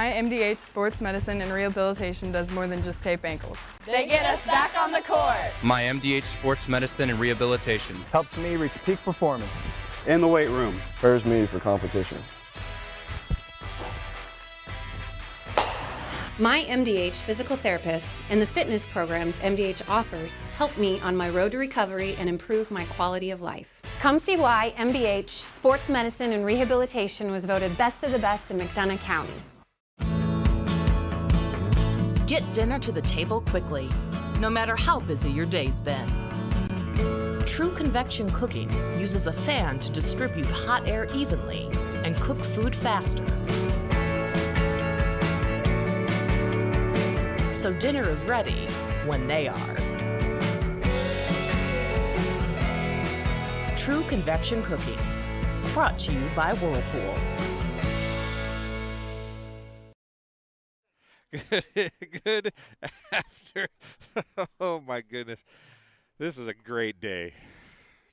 My MDH Sports Medicine and Rehabilitation does more than just tape ankles. They get us back on the court. My MDH Sports Medicine and Rehabilitation helps me reach peak performance. In the weight room. Prepares me for competition. My MDH physical therapists and the fitness programs MDH offers help me on my road to recovery and improve my quality of life. Come see why MDH Sports Medicine and Rehabilitation was voted best of the best in McDonough County. Get dinner to the table quickly, no matter how busy your day's been. True Convection Cooking uses a fan to distribute hot air evenly and cook food faster. So dinner is ready when they are. True Convection Cooking, brought to you by Whirlpool. Good after. Oh my goodness. This is a great day.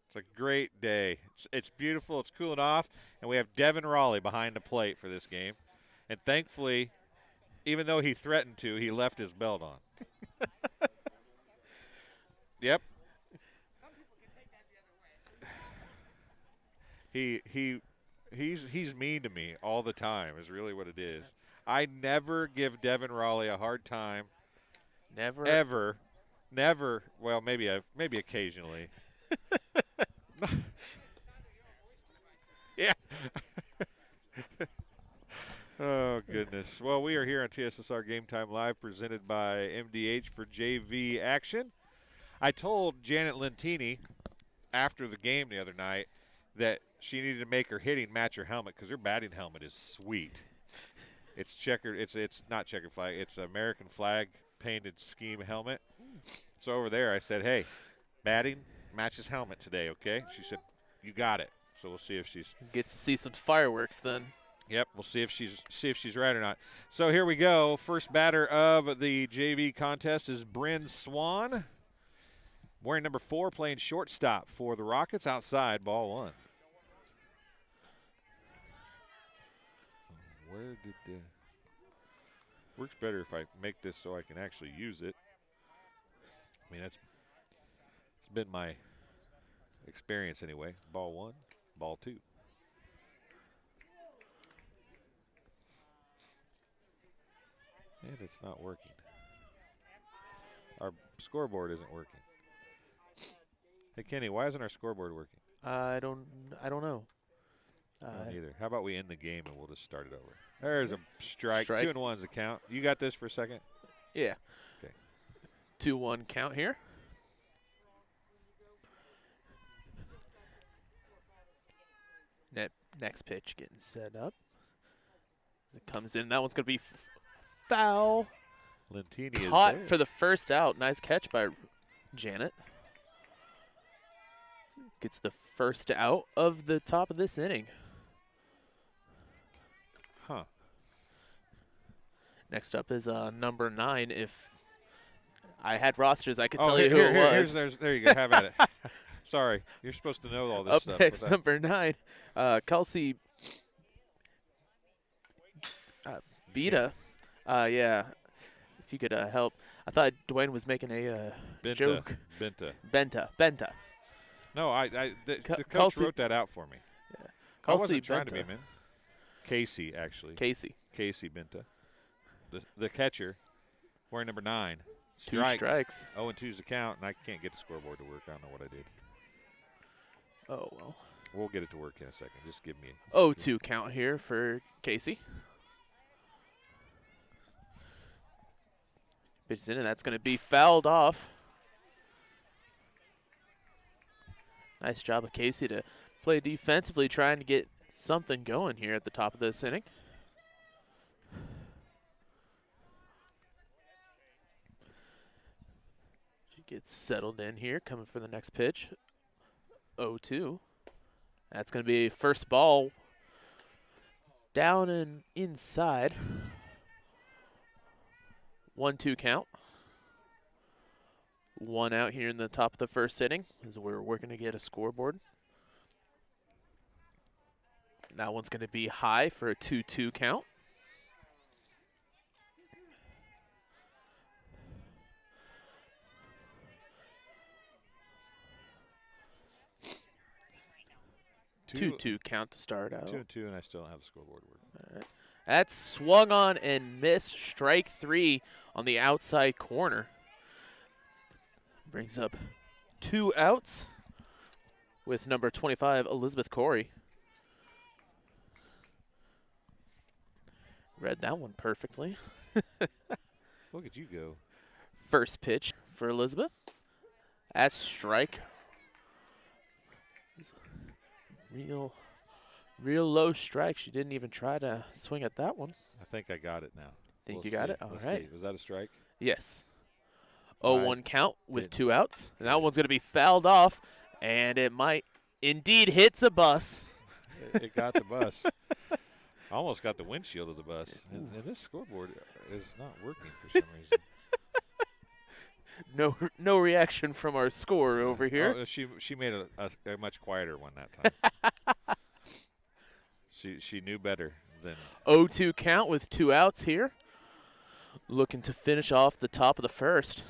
It's a great day. It's beautiful. It's cooling off. And we have Devin Raleigh behind the plate for this game. And thankfully, even though he threatened to, he left his belt on. Yep. He's mean to me all the time is really what it is. I never give Devin Raleigh a hard time. Never. Ever. Never. Well, maybe occasionally. Yeah. Oh, goodness. Well, we are here on TSSR Game Time Live, presented by MDH for JV action. I told Janet Lentini after the game the other night that she needed to make her hitting match her helmet because her batting helmet is sweet. It's checkered. It's not checkered flag. It's American flag painted scheme helmet. So over there, I said, "Hey, batting matches helmet today, okay?" She said, "You got it." So we'll see if she's get to see some fireworks then. Yep, we'll see if she's right or not. So here we go. First batter of the JV contest is Bryn Swan, wearing number 4, playing shortstop for the Rockets. Outside, ball 1. Where did the works better if I make this so I can actually use it. I mean, it's been my experience anyway. Ball 1, ball 2. And it's not working. Our scoreboard isn't working. Hey Kenny, why isn't our scoreboard working? I don't know. Neither. How about we end the game and we'll just start it over? There's a strike. 2-1's the count. You got this for a second? Yeah. Okay. 2-1 count here. Next pitch getting set up. As it comes in, that one's going to be foul. Lentini is caught there for the first out. Nice catch by Janet. Gets the first out of the top of this inning. Huh. Next up is number 9. If I had rosters, I could tell you who it was. There you go. Have at it. Sorry. You're supposed to know all this stuff. Up next, number 9, Kelsey Beta. Yeah. If you could help. I thought Dwayne was making a joke. Benta. No, the coach wrote that out for me. Yeah. I wasn't trying to be mean. Casey, actually. Casey Benta. The catcher, wearing number 9. 2 strikes. 0-2's the count, and I can't get the scoreboard to work. I don't know what I did. Oh, well. We'll get it to work in a second. Just give me 0-2 count here for Casey. Pitches in, and that's going to be fouled off. Nice job of Casey to play defensively, trying to get something going here at the top of this inning. She gets settled in here, coming for the next pitch. 0-2. That's going to be first ball down and inside. 1-2 count. 1 out here in the top of the first inning as we're working to get a scoreboard. That one's going to be high for a 2-2 count. 2-2 count to start out. 2-2, and I still don't have the scoreboard working. All right. That's swung on and missed. Strike 3 on the outside corner. Brings up 2 outs with number 25, Elizabeth Corey. Read that one perfectly. Look at you go. First pitch for Elizabeth. That's strike. Real low strike. She didn't even try to swing at that one. I think I got it now. Think you got it? All Let's right. see. Was that a strike? Yes. All 0-1 right. count with Good. 2 outs. And that one's going to be fouled off, and it might indeed hits a bus. It got the bus. Almost got the windshield of the bus. And this scoreboard is not working for some reason. No reaction from our scorer over here. Oh, she made a much quieter one that time. She knew better than 0-2 count with 2 outs here. Looking to finish off the top of the first.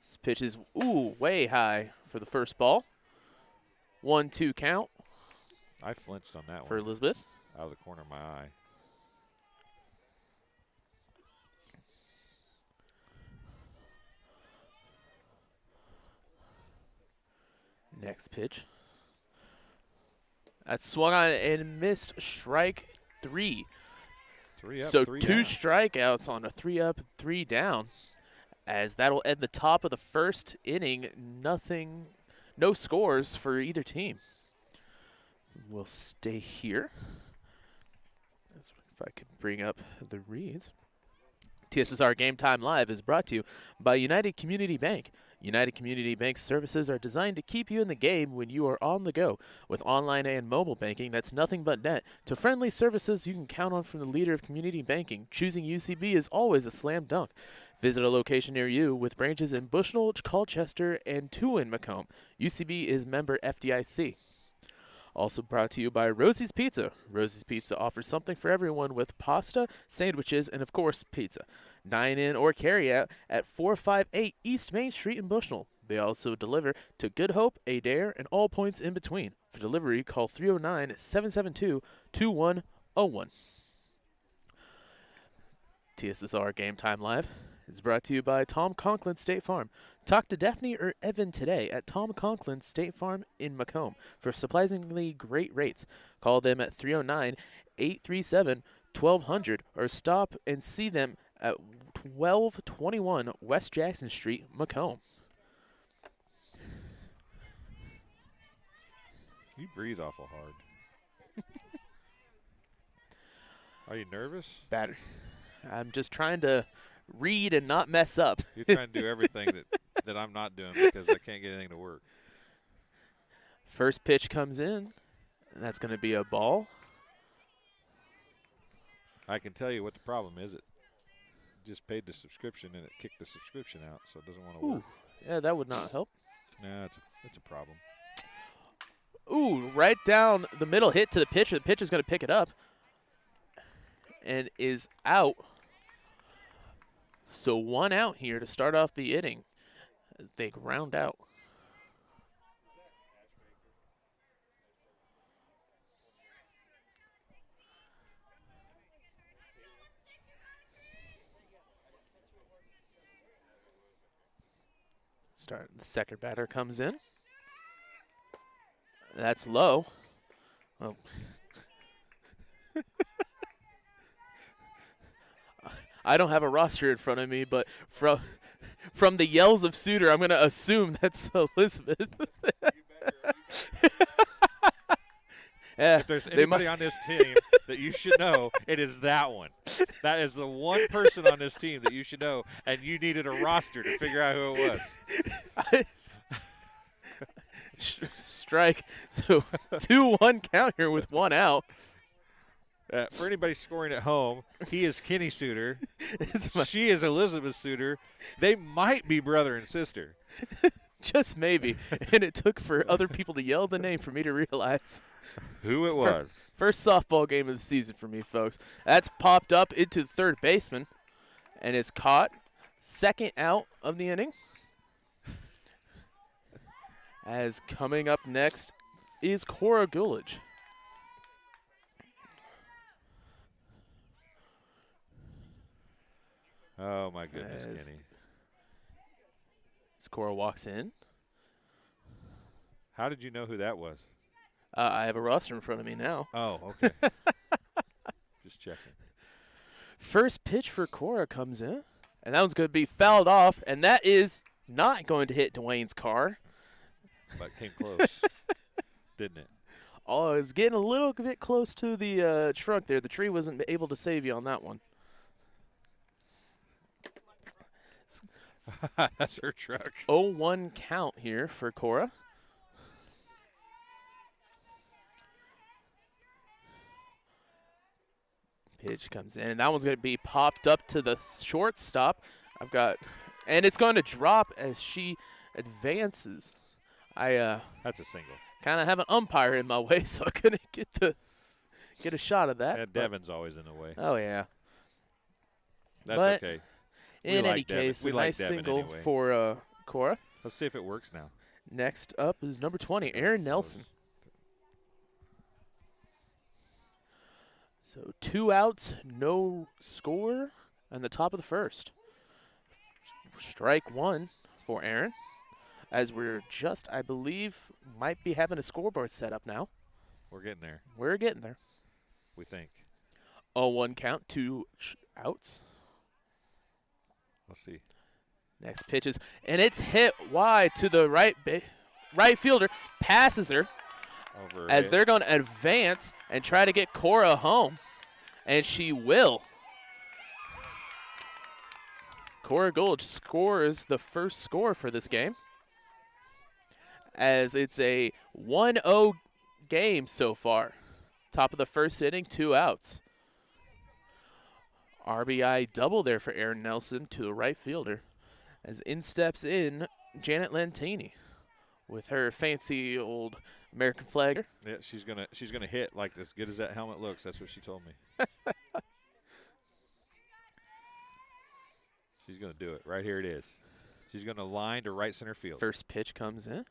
This pitch is way high for the first ball. 1-2 count I flinched on that for one Elizabeth. out of the corner of my eye. Next pitch. That's swung on and missed. Strike 3. 3 up, So 3 2 down. strikeouts on a 3 up, 3 down. As that'll end the top of the first inning. No scores for either team. We'll stay here. If I could bring up the reads. TSSR Game Time Live is brought to you by United Community Bank. United Community Bank's services are designed to keep you in the game when you are on the go. With online and mobile banking that's nothing but net, to friendly services you can count on from the leader of community banking, choosing UCB is always a slam dunk. Visit a location near you with branches in Bushnell, Colchester, and 2 in Macomb. UCB is member FDIC. Also brought to you by Rosie's Pizza. Rosie's Pizza offers something for everyone with pasta, sandwiches, and of course, pizza. Dine-in or carry-out at 458 East Main Street in Bushnell. They also deliver to Good Hope, Adair, and all points in between. For delivery, call 309-772-2101. TSSR Game Time Live is brought to you by Tom Conklin State Farm. Talk to Daphne or Evan today at Tom Conklin State Farm in Macomb for surprisingly great rates. Call them at 309-837-1200 or stop and see them at 1221 West Jackson Street, Macomb. You breathe awful hard. Are you nervous? Batter. I'm just trying to read and not mess up. You're trying to do everything that I'm not doing because I can't get anything to work. First pitch comes in, and that's going to be a ball. I can tell you what the problem is. It just paid the subscription and it kicked the subscription out, so it doesn't want to work. Yeah, that would not help. No, it's a problem. Ooh, right down the middle hit to the pitcher. The pitcher's going to pick it up and is out. So 1 out here to start off the inning as they ground out. The second batter comes in. That's low. Oh. I don't have a roster in front of me, but from the yells of Suter, I'm going to assume that's Elizabeth. Yeah, If there's anybody on this team that you should know, it is that one. That is the one person on this team that you should know, and you needed a roster to figure out who it was. Strike. So 2-1 count here with 1 out. For anybody scoring at home, he is Kenny Suter. She is Elizabeth Suter. They might be brother and sister. Just maybe. And it took for other people to yell the name for me to realize who it was. First softball game of the season for me, folks. That's popped up into the third baseman and is caught. Second out of the inning. As coming up next is Cora Gulich. Oh, my goodness, As Kenny. Cora walks in. How did you know who that was? I have a roster in front of me now. Oh, okay. Just checking. First pitch for Cora comes in, and that one's going to be fouled off, and that is not going to hit Dwayne's car. But came close, didn't it? Oh, it's getting a little bit close to the trunk there. The tree wasn't able to save you on that one. That's her truck. 0-1 count here for Cora. Pitch comes in, and that one's going to be popped up to the shortstop. And it's going to drop as she advances. That's a single. Kind of have an umpire in my way, so I couldn't get a shot of that. Yeah, Devin's always in the way. Oh, yeah. That's okay. In any Devin. case, We a like nice Devin single anyway. for Cora. Let's see if it works now. Next up is number 20, Aaron Nelson. So 2 outs, no score, and the top of the first. Strike 1 for Aaron, as we're just, I believe, might be having a scoreboard set up now. We're getting there. We're getting there. We think. 0-1 count, 2 outs. Let's see. Next pitches, and it's hit wide to the right fielder, passes her, Over as it. they're going to advance and try to get Cora home, and she will. Cora Gulich scores the first score for this game, as it's a 1-0 game so far. Top of the first inning, 2 outs. RBI double there for Aaron Nelson to the right fielder, as in steps in Janet Lentini with her fancy old American flag. Yeah, she's gonna hit like as good as that helmet looks. That's what she told me. She's gonna do it. Right here it is. She's gonna line to right center field. First pitch comes in,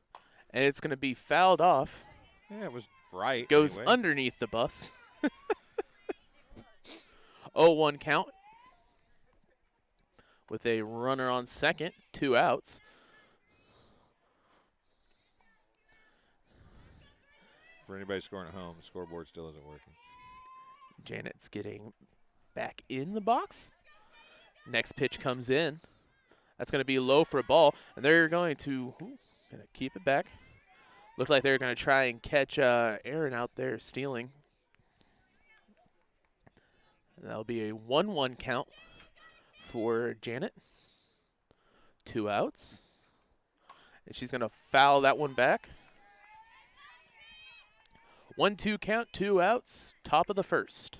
and it's going to be fouled off. Yeah, it was right. Goes anyway. underneath the bus. 0-1 count with a runner on second, 2 outs. For anybody scoring at home, the scoreboard still isn't working. Janet's getting back in the box. Next pitch comes in. That's going to be low for a ball, and they're going to keep it back. Looks like they're going to try and catch Aaron out there stealing. And that'll be a 1-1 count for Janet. 2 outs. And she's going to foul that one back. 1-2 count, 2 outs, top of the first.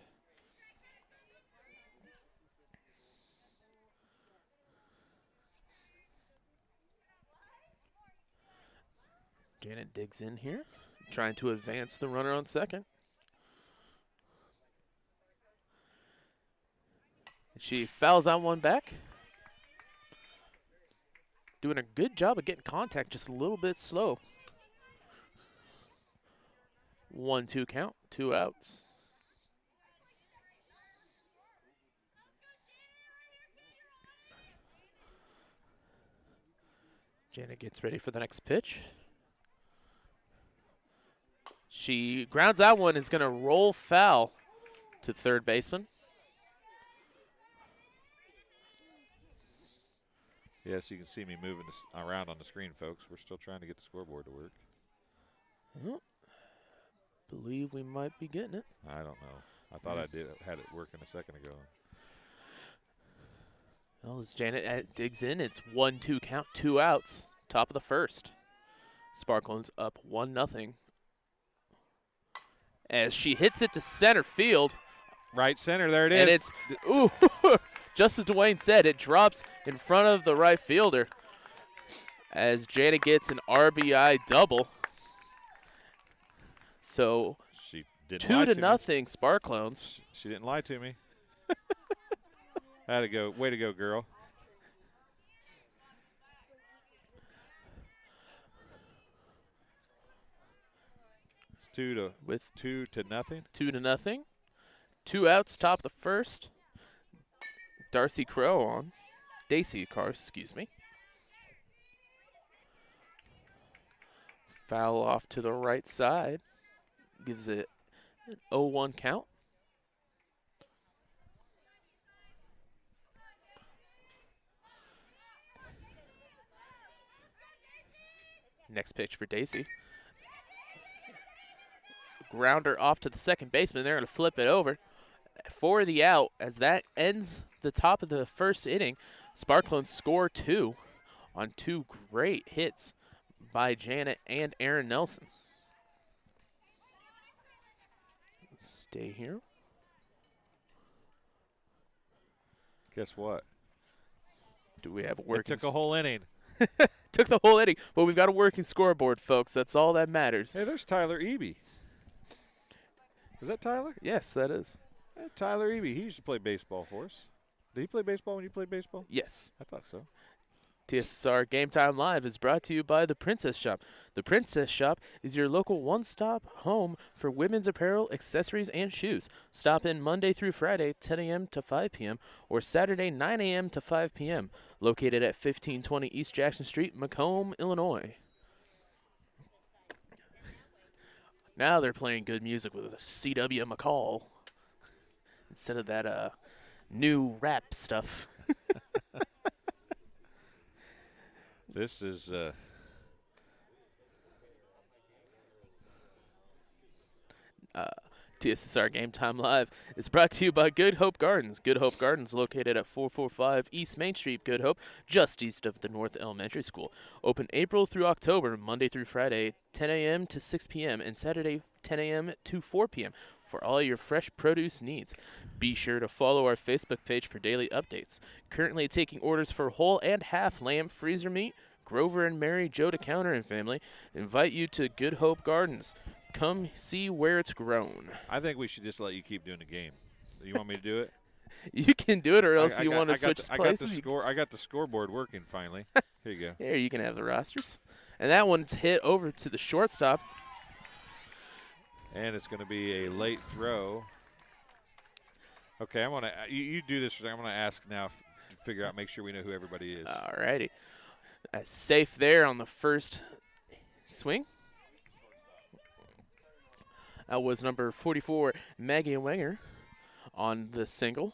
Janet digs in here, trying to advance the runner on second. She fouls that one back. Doing a good job of getting contact, just a little bit slow. 1-2 count, 2 outs. Janet gets ready for the next pitch. She grounds that one, is going to roll foul to third baseman. Yes, you can see me moving around on the screen, folks. We're still trying to get the scoreboard to work. Well, believe we might be getting it. I don't know. I thought I had it working a second ago. Well, as Janet digs in, it's 1-2 count, 2 outs, top of the first. Sparkland's up 1-0. As she hits it to center field. Right center, there it is. And it's, ooh, just as Dwayne said, it drops in front of the right fielder as Janet gets an RBI double. So she didn't lie to 2-0 Sparklones. She didn't lie to me. Had to go. Way to go, girl. 2 to nothing. 2-0. 2 outs, top of the first. Daisy Carr, excuse me. Foul off to the right side. Gives it an 0-1 count. Next pitch for Daisy. Grounder off to the second baseman. They're going to flip it over for the out. As that ends the top of the first inning, Sparkland score 2 on 2 great hits by Janet and Aaron Nelson. Stay here. Guess what? Do we have a working? It took a whole inning. Took the whole inning, but we've got a working scoreboard, folks. That's all that matters. Hey, there's Tyler Eby. Is that Tyler? Yes, that is. Hey, Tyler Eby. He used to play baseball for us. Did he play baseball when you played baseball? Yes. I thought so. TSSR Game Time Live is brought to you by The Princess Shop. The Princess Shop is your local one-stop home for women's apparel, accessories, and shoes. Stop in Monday through Friday, 10 a.m. to 5 p.m., or Saturday, 9 a.m. to 5 p.m., located at 1520 East Jackson Street, Macomb, Illinois. Now they're playing good music with C.W. McCall instead of that new rap stuff. This is TSSR Game Time Live is brought to you by Good Hope Gardens. Good Hope Gardens, located at 445 East Main Street, Good Hope, just east of the North Elementary School. Open April through October, Monday through Friday, 10 a.m. to 6 p.m., and Saturday, 10 a.m. to 4 p.m. for all your fresh produce needs. Be sure to follow our Facebook page for daily updates. Currently taking orders for whole and half lamb freezer meat. Grover and Mary Joe DeCounter and family invite you to Good Hope Gardens. Come see where it's grown. I think we should just let you keep doing the game. You want me to do it? You can do it, or else you want to switch places. I got the scoreboard working finally. Here you go. Here, you can have the rosters. And that one's hit over to the shortstop. And it's going to be a late throw. Okay, I'm gonna you do this. I'm gonna ask now to figure out, make sure we know who everybody is. All righty. Safe there on the first swing. That was number 44, Maggie Wenger, on the single.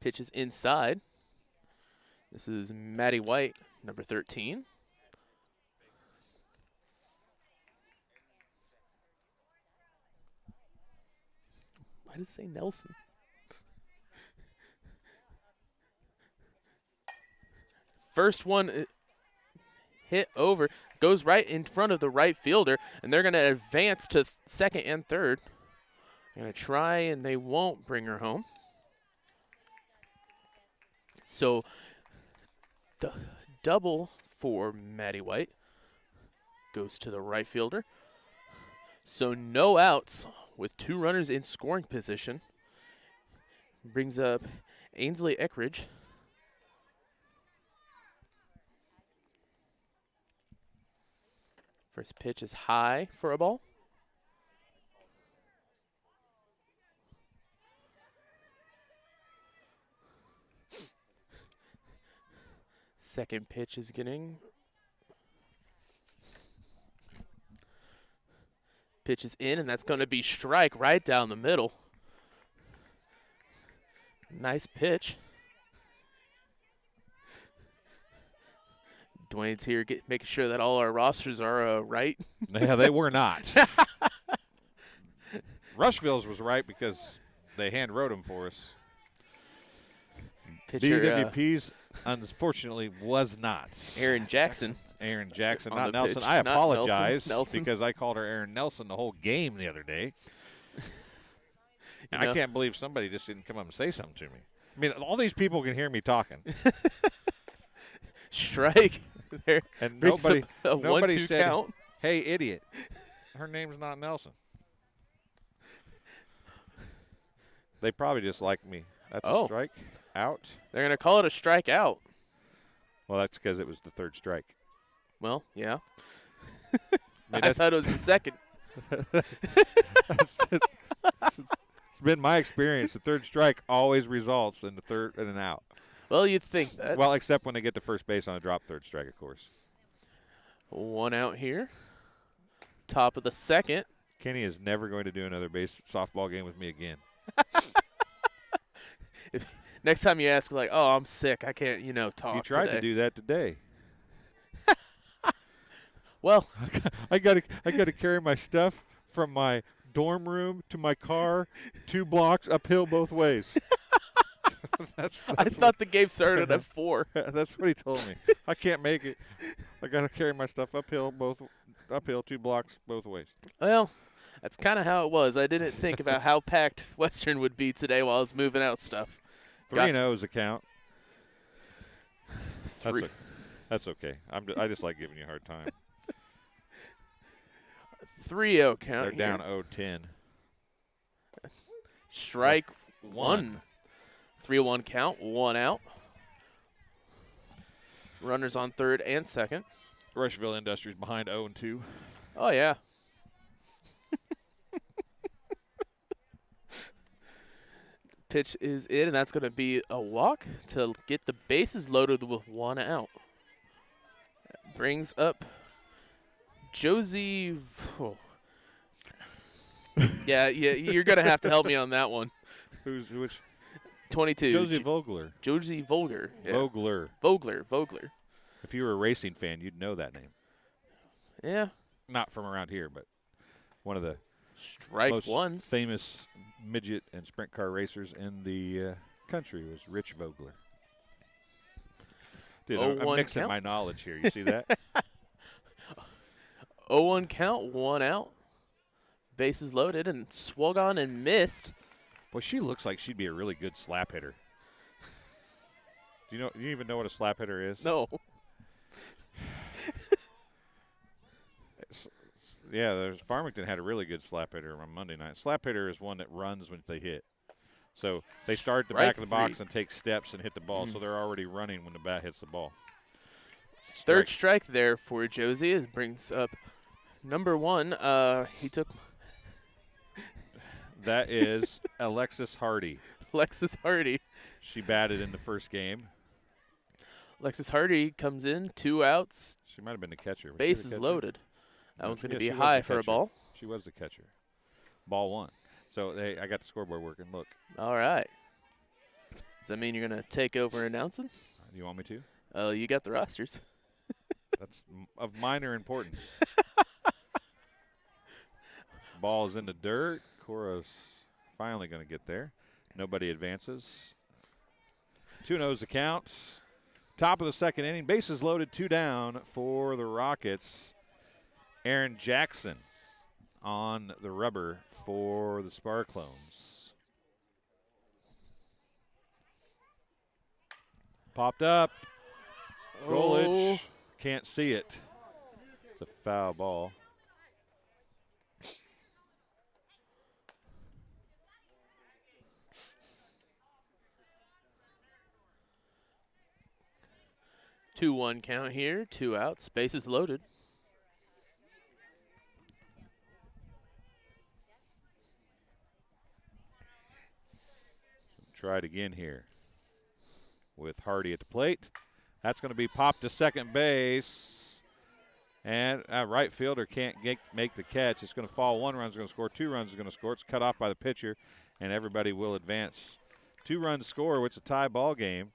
Pitches inside. This is Maddie White, number 13. Why does it say Nelson? First one hit over, goes right in front of the right fielder, and they're going to advance to second and third. They're going to try, and they won't bring her home. So, double for Maddie White. Goes to the right fielder. So, no outs with 2 runners in scoring position. Brings up Ainsley Eckridge. First pitch is high for a ball. Second pitch is getting. Pitch is in, and that's going to be strike right down the middle. Nice pitch. Dwayne's here making sure that all our rosters are right. Yeah, they were not. Rushville's was right because they hand wrote them for us. Pitcher, BWP's, unfortunately, was not. Aaron Jackson. Aaron Jackson, On not the Nelson. pitch. I Not apologize Nelson. because I called her Aaron Nelson the whole game the other day. And know. I can't believe somebody just didn't come up and say something to me. I mean, all these people can hear me talking. Strike. There. And Brings nobody, up a nobody 1-2 said, count. hey, idiot. Her name's not Nelson. They probably just like me. That's a strike. Out. They're going to call it a strikeout. Well, that's because it was the third strike. Well, yeah. I thought it was the second. It's been my experience. The third strike always results in the third and an out. Well, you'd think that. Well, except when they get to first base on a drop third strike, of course. 1 out here. Top of the second. Kenny is never going to do another softball game with me again. Next time you ask, like, oh, I'm sick, I can't, talk. You tried today. to do that today. Well, I gotta carry my stuff from my dorm room to my car 2 blocks uphill both ways. that's I thought the game started at 4. That's what he told me. I can't make it. I gotta carry my stuff uphill 2 blocks both ways. Well, that's kind of how it was. I didn't think about how packed Western would be today while I was moving out stuff. 3-0 is the count. That's okay. I just like giving you a hard time. 3-0 count. They're down 0-10. Strike 1. 3-1 count, 1 out. Runners on third and second. Rushville-Industry is behind 0-2. Oh, yeah. Pitch is in, and that's going to be a walk to get the bases loaded with 1 out. That brings up Josie. Oh. Yeah, you're going to have to help me on that one. Which? 22. Josie Vogler. Josie Vogler. Yeah. Vogler. If you were a racing fan, you'd know that name. Yeah. Not from around here, but one of the Strike 1. Famous midget and sprint car racers in the country was Rich Vogler. Dude, I'm mixing count. my knowledge here. You see that? 0-1 count, 1 out. Bases loaded and swung on and missed. Boy, she looks like she'd be a really good slap hitter. Do you even know what a slap hitter is? No. Yeah, Farmington had a really good slap hitter on Monday night. Slap hitter is one that runs when they hit. So they start at the back of the box and take steps and hit the ball, so they're already running when the bat hits the ball. Third strike there for Josie. It brings up number 1. He took. That is Alexis Hardy. Alexis Hardy. She batted in the first game. Alexis Hardy comes in, 2 outs. She might have been the catcher. Bases loaded. That one's going to be she was high the for a catcher. ball. She was the catcher. Ball 1. So I got the scoreboard working. Look. All right. Does that mean you're going to take over announcing? Do you want me to? You got the rosters. That's of minor importance. Ball is in the dirt. Cora's finally going to get there. Nobody advances. 2-0's the count. Top of the second inning. Bases loaded, 2 down for the Rockets. Aaron Jackson on the rubber for the Sparclones. Popped up. Golich. Can't see it. It's a foul ball. Two-one count here, 2 outs, bases loaded. Try it again here with Hardy at the plate. That's going to be popped to second base. And right fielder can't make the catch. It's going to fall. 1 run's going to score. 2 runs is going to score. It's cut off by the pitcher, and everybody will advance. 2 runs score. It's a tie ball game.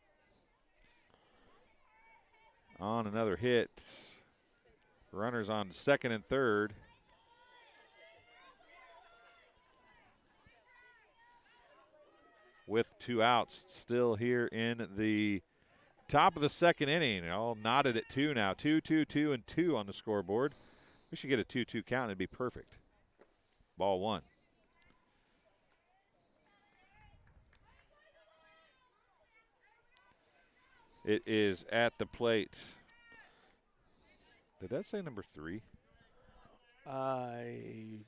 On another hit. Runners on second and third. With 2 outs still here in the top of the second inning. All knotted at 2 now. 2, 2, 2, and 2 on the scoreboard. We should get a 2-2 count. It'd be perfect. Ball 1. It is at the plate. Did that say number 3? I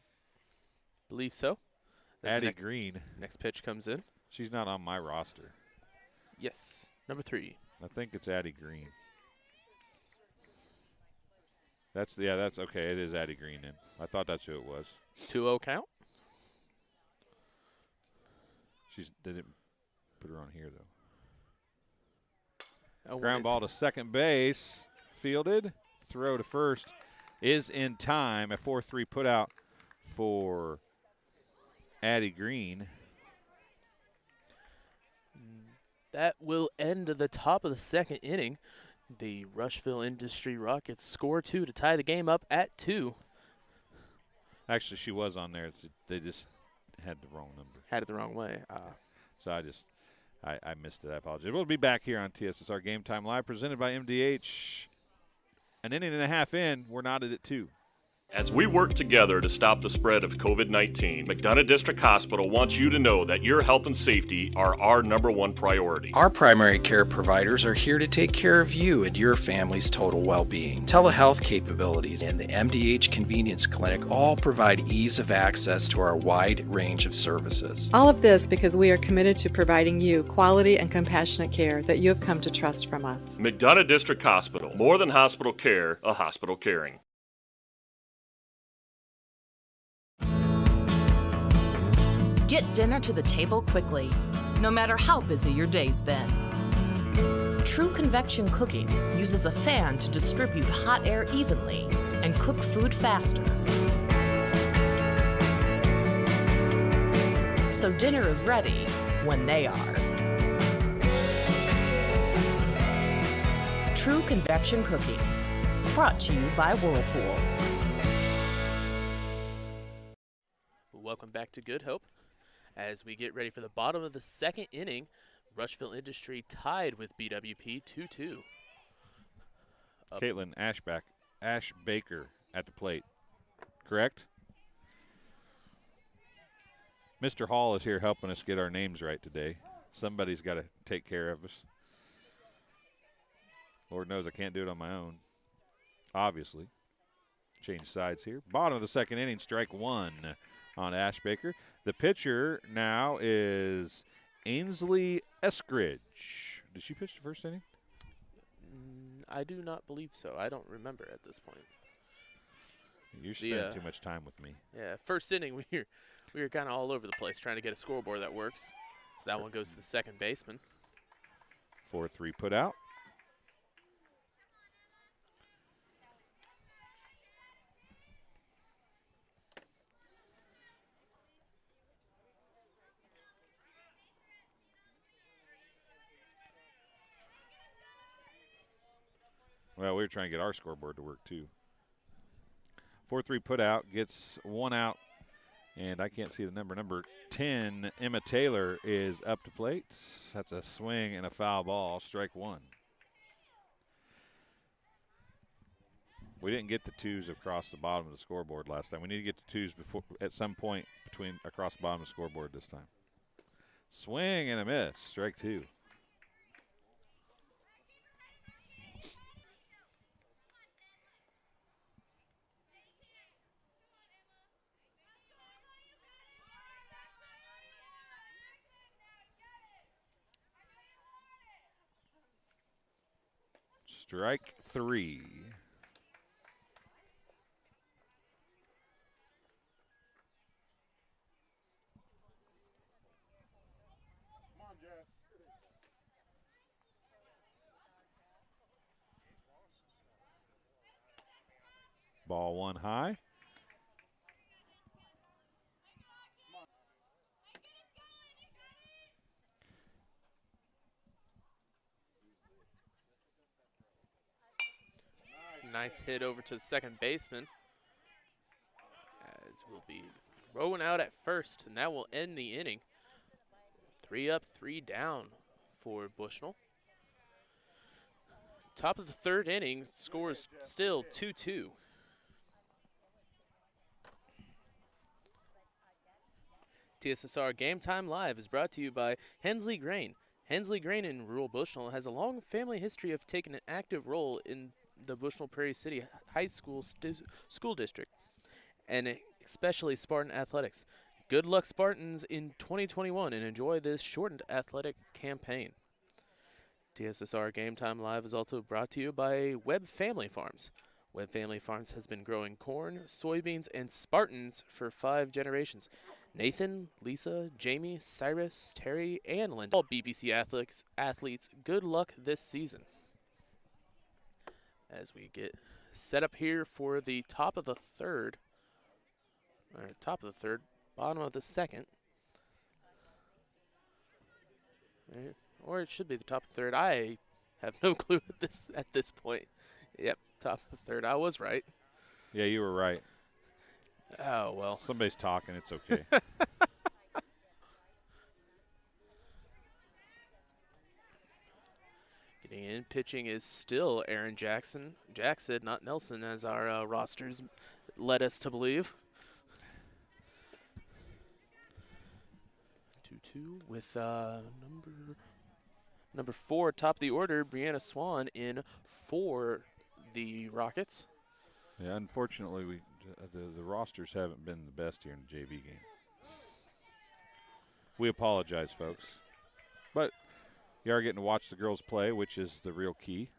believe so. Addie Green. Next pitch comes in. She's not on my roster. Yes, number 3. I think it's Addie Green. That's okay. It is Addie Green then. I thought that's who it was. 2-0 count. They didn't put her on here though. Oh, Ground ball to second base, fielded. Throw to first is in time. A 4-3 put out for Addie Green. That will end the top of the second inning. The Rushville-Industry Rockets score 2 to tie the game up at 2. Actually, she was on there. They just had the wrong number. Had it the wrong way. So I missed it. I apologize. We'll be back here on TSSR Game Time Live, presented by MDH. An inning and a half in, we're knotted at 2. As we work together to stop the spread of COVID-19, McDonough District Hospital wants you to know that your health and safety are our #1 priority. Our primary care providers are here to take care of you and your family's total well-being. Telehealth capabilities and the MDH Convenience Clinic all provide ease of access to our wide range of services. All of this because we are committed to providing you quality and compassionate care that you have come to trust from us. McDonough District Hospital, more than hospital care, a hospital caring. Get dinner to the table quickly, no matter how busy your day's been. True convection cooking uses a fan to distribute hot air evenly and cook food faster. So dinner is ready when they are. True convection cooking, brought to you by Whirlpool. Welcome back to Good Hope. As we get ready for the bottom of the second inning, Rushville-Industry tied with BWP 2-2. Caitlin Ash Baker at the plate, correct? Mr. Hall is here helping us get our names right today. Somebody's got to take care of us. Lord knows I can't do it on my own, obviously. Change sides here. Bottom of the second inning, strike 1 on Ash Baker. The pitcher now is Ainsley Eskridge. Did she pitch the first inning? I do not believe so. I don't remember at this point. You're spending too much time with me. Yeah, first inning we were kind of all over the place trying to get a scoreboard that works. So that one goes to the second baseman. 4-3 put out. Well, we were trying to get our scoreboard to work, too. 4-3 put out, gets 1 out, and I can't see the number. Number 10, Emma Taylor, is up to plate. That's a swing and a foul ball, strike 1. We didn't get the 2s across the bottom of the scoreboard last time. We need to get the 2s before at some point across the bottom of the scoreboard this time. Swing and a miss, strike 2. Strike 3. Ball 1 high. Nice hit over to the second baseman. As we'll be rolling out at first, and that will end the inning. 3 up, 3 down for Bushnell. Top of the third inning, score is still 2-2. TSSR Game Time Live is brought to you by Hensley Grain. Hensley Grain in rural Bushnell has a long family history of taking an active role in the Bushnell Prairie City High School School District, and especially Spartan Athletics. Good luck, Spartans, in 2021, and enjoy this shortened athletic campaign. TSSR Game Time Live is also brought to you by Webb Family Farms. Webb Family Farms has been growing corn, soybeans, and Spartans for 5 generations. Nathan, Lisa, Jamie, Cyrus, Terry, and Linda, all BPC athletes, good luck this season. As we get set up here for the top of the third, bottom of the second. Right. Or it should be the top of the third. I have no clue at this point. Yep, top of the third. I was right. Yeah, you were right. Oh, well. Somebody's talking. It's okay. Getting in, pitching is still Aaron Jackson. Jackson, not Nelson, as our rosters led us to believe. 2-2 with number 4, top of the order, Brianna Swan in for the Rockets. Yeah, unfortunately, the rosters haven't been the best here in the JV game. We apologize, folks. But you are getting to watch the girls play, which is the real key.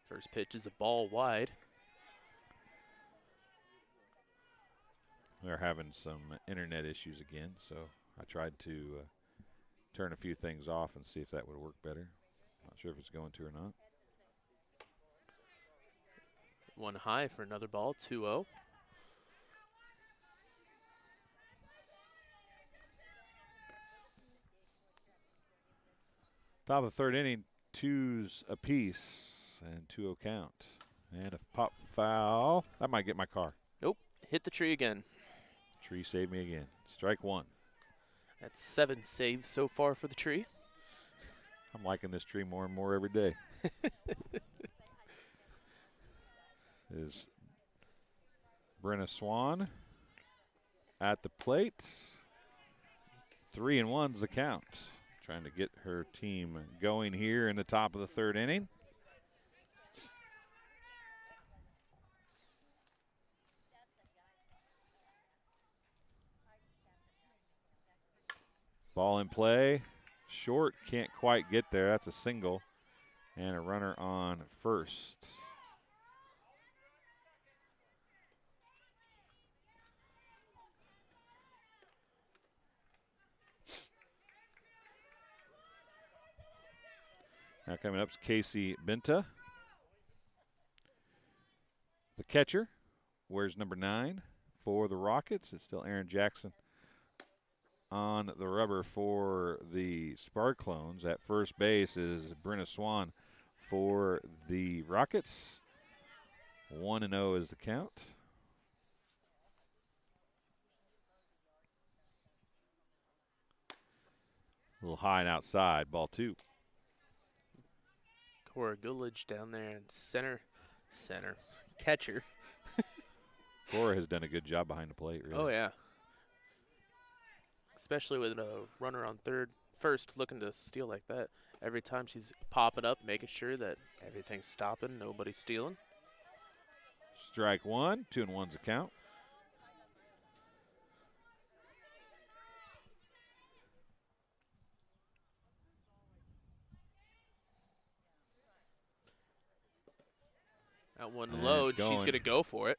First pitch is a ball wide. They're having some internet issues again, so I tried to turn a few things off and see if that would work better. Not sure if it's going to or not. One high for another ball, 2-0. Top of the third inning, 2s apiece and 2-0 count. And a pop foul. That might get my car. Nope, hit the tree again. Tree saved me again. Strike 1. That's 7 saves so far for the tree. I'm liking this tree more and more every day. Is Brenna Swan at the plate. 3-1's the count. Trying to get her team going here in the top of the third inning. Ball in play. Short, can't quite get there. That's a single. And a runner on first. Now coming up is Casey Binta. The catcher wears number 9 for the Rockets. It's still Aaron Jackson on the rubber for the Sparclones. At first base is Brenna Swan for the Rockets. 1-0 is the count. A little high and outside, ball 2. Cora Gullidge down there in center, catcher. Cora has done a good job behind the plate, really. Oh, yeah. Especially with a runner on first looking to steal like that. Every time she's popping up, making sure that everything's stopping, nobody's stealing. Strike 1, 2-1's the count. That one low, she's going to go for it.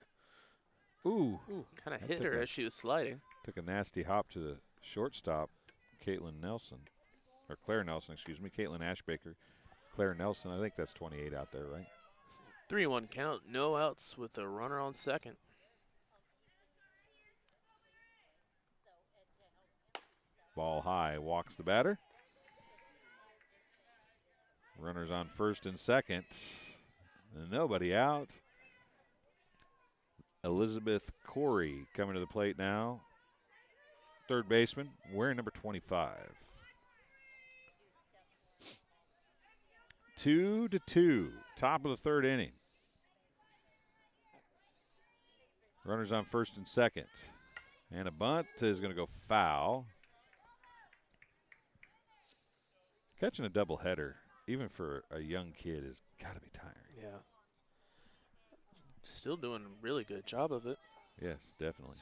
Ooh. Kind of hit her as she was sliding. Took a nasty hop to the shortstop, Caitlin Nelson. Or Claire Nelson, excuse me. Caitlin Ashbaker. Claire Nelson, I think that's 28 out there, right? 3-1 count, no outs with a runner on second. Ball high, walks the batter. Runners on first and second. And nobody out. Elizabeth Corey coming to the plate now. Third baseman, wearing number 25. 2-2, top of the third inning. Runners on first and second. And a bunt is going to go foul. Catching a doubleheader, even for a young kid, has got to be tiring. Yeah. Still doing a really good job of it. Yes, definitely.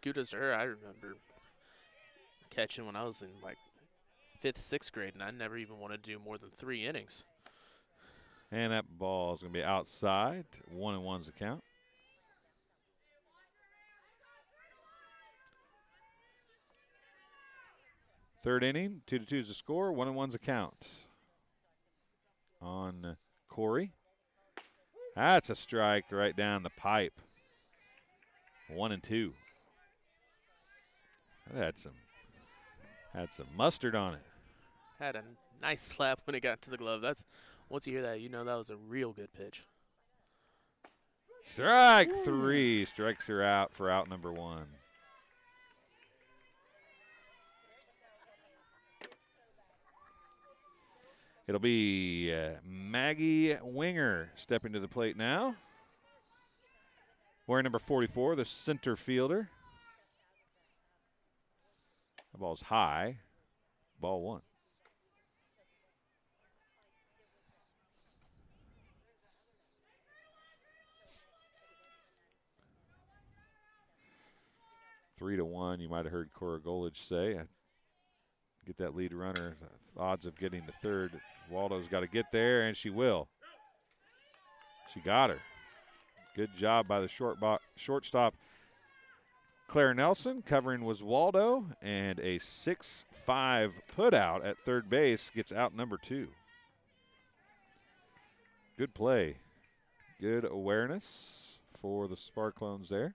Kudos to her. I remember catching when I was in like 5th, 6th grade, and I never even wanted to do more than 3 innings. And that ball is going to be outside. 1-1's the count. Third inning, 2-2 is the score. 1-1's the count. On Corey. That's a strike right down the pipe. 1-2. That had some mustard on it. Had a nice slap when it got to the glove. That's once you hear that, you know that was a real good pitch. Strike 3. Strikes her out for out number 1. It'll be Maggie Winger stepping to the plate now. Wearing number 44, the center fielder. The ball's high. Ball 1. Three to 1, you might have heard Cora Golich say. Get that lead runner. The odds of getting to third. Waldo's got to get there, and she will. She got her. Good job by the shortstop, Claire Nelson. Covering was Waldo, and a 6-5 putout at third base gets out number 2. Good play. Good awareness for the Sparklones there.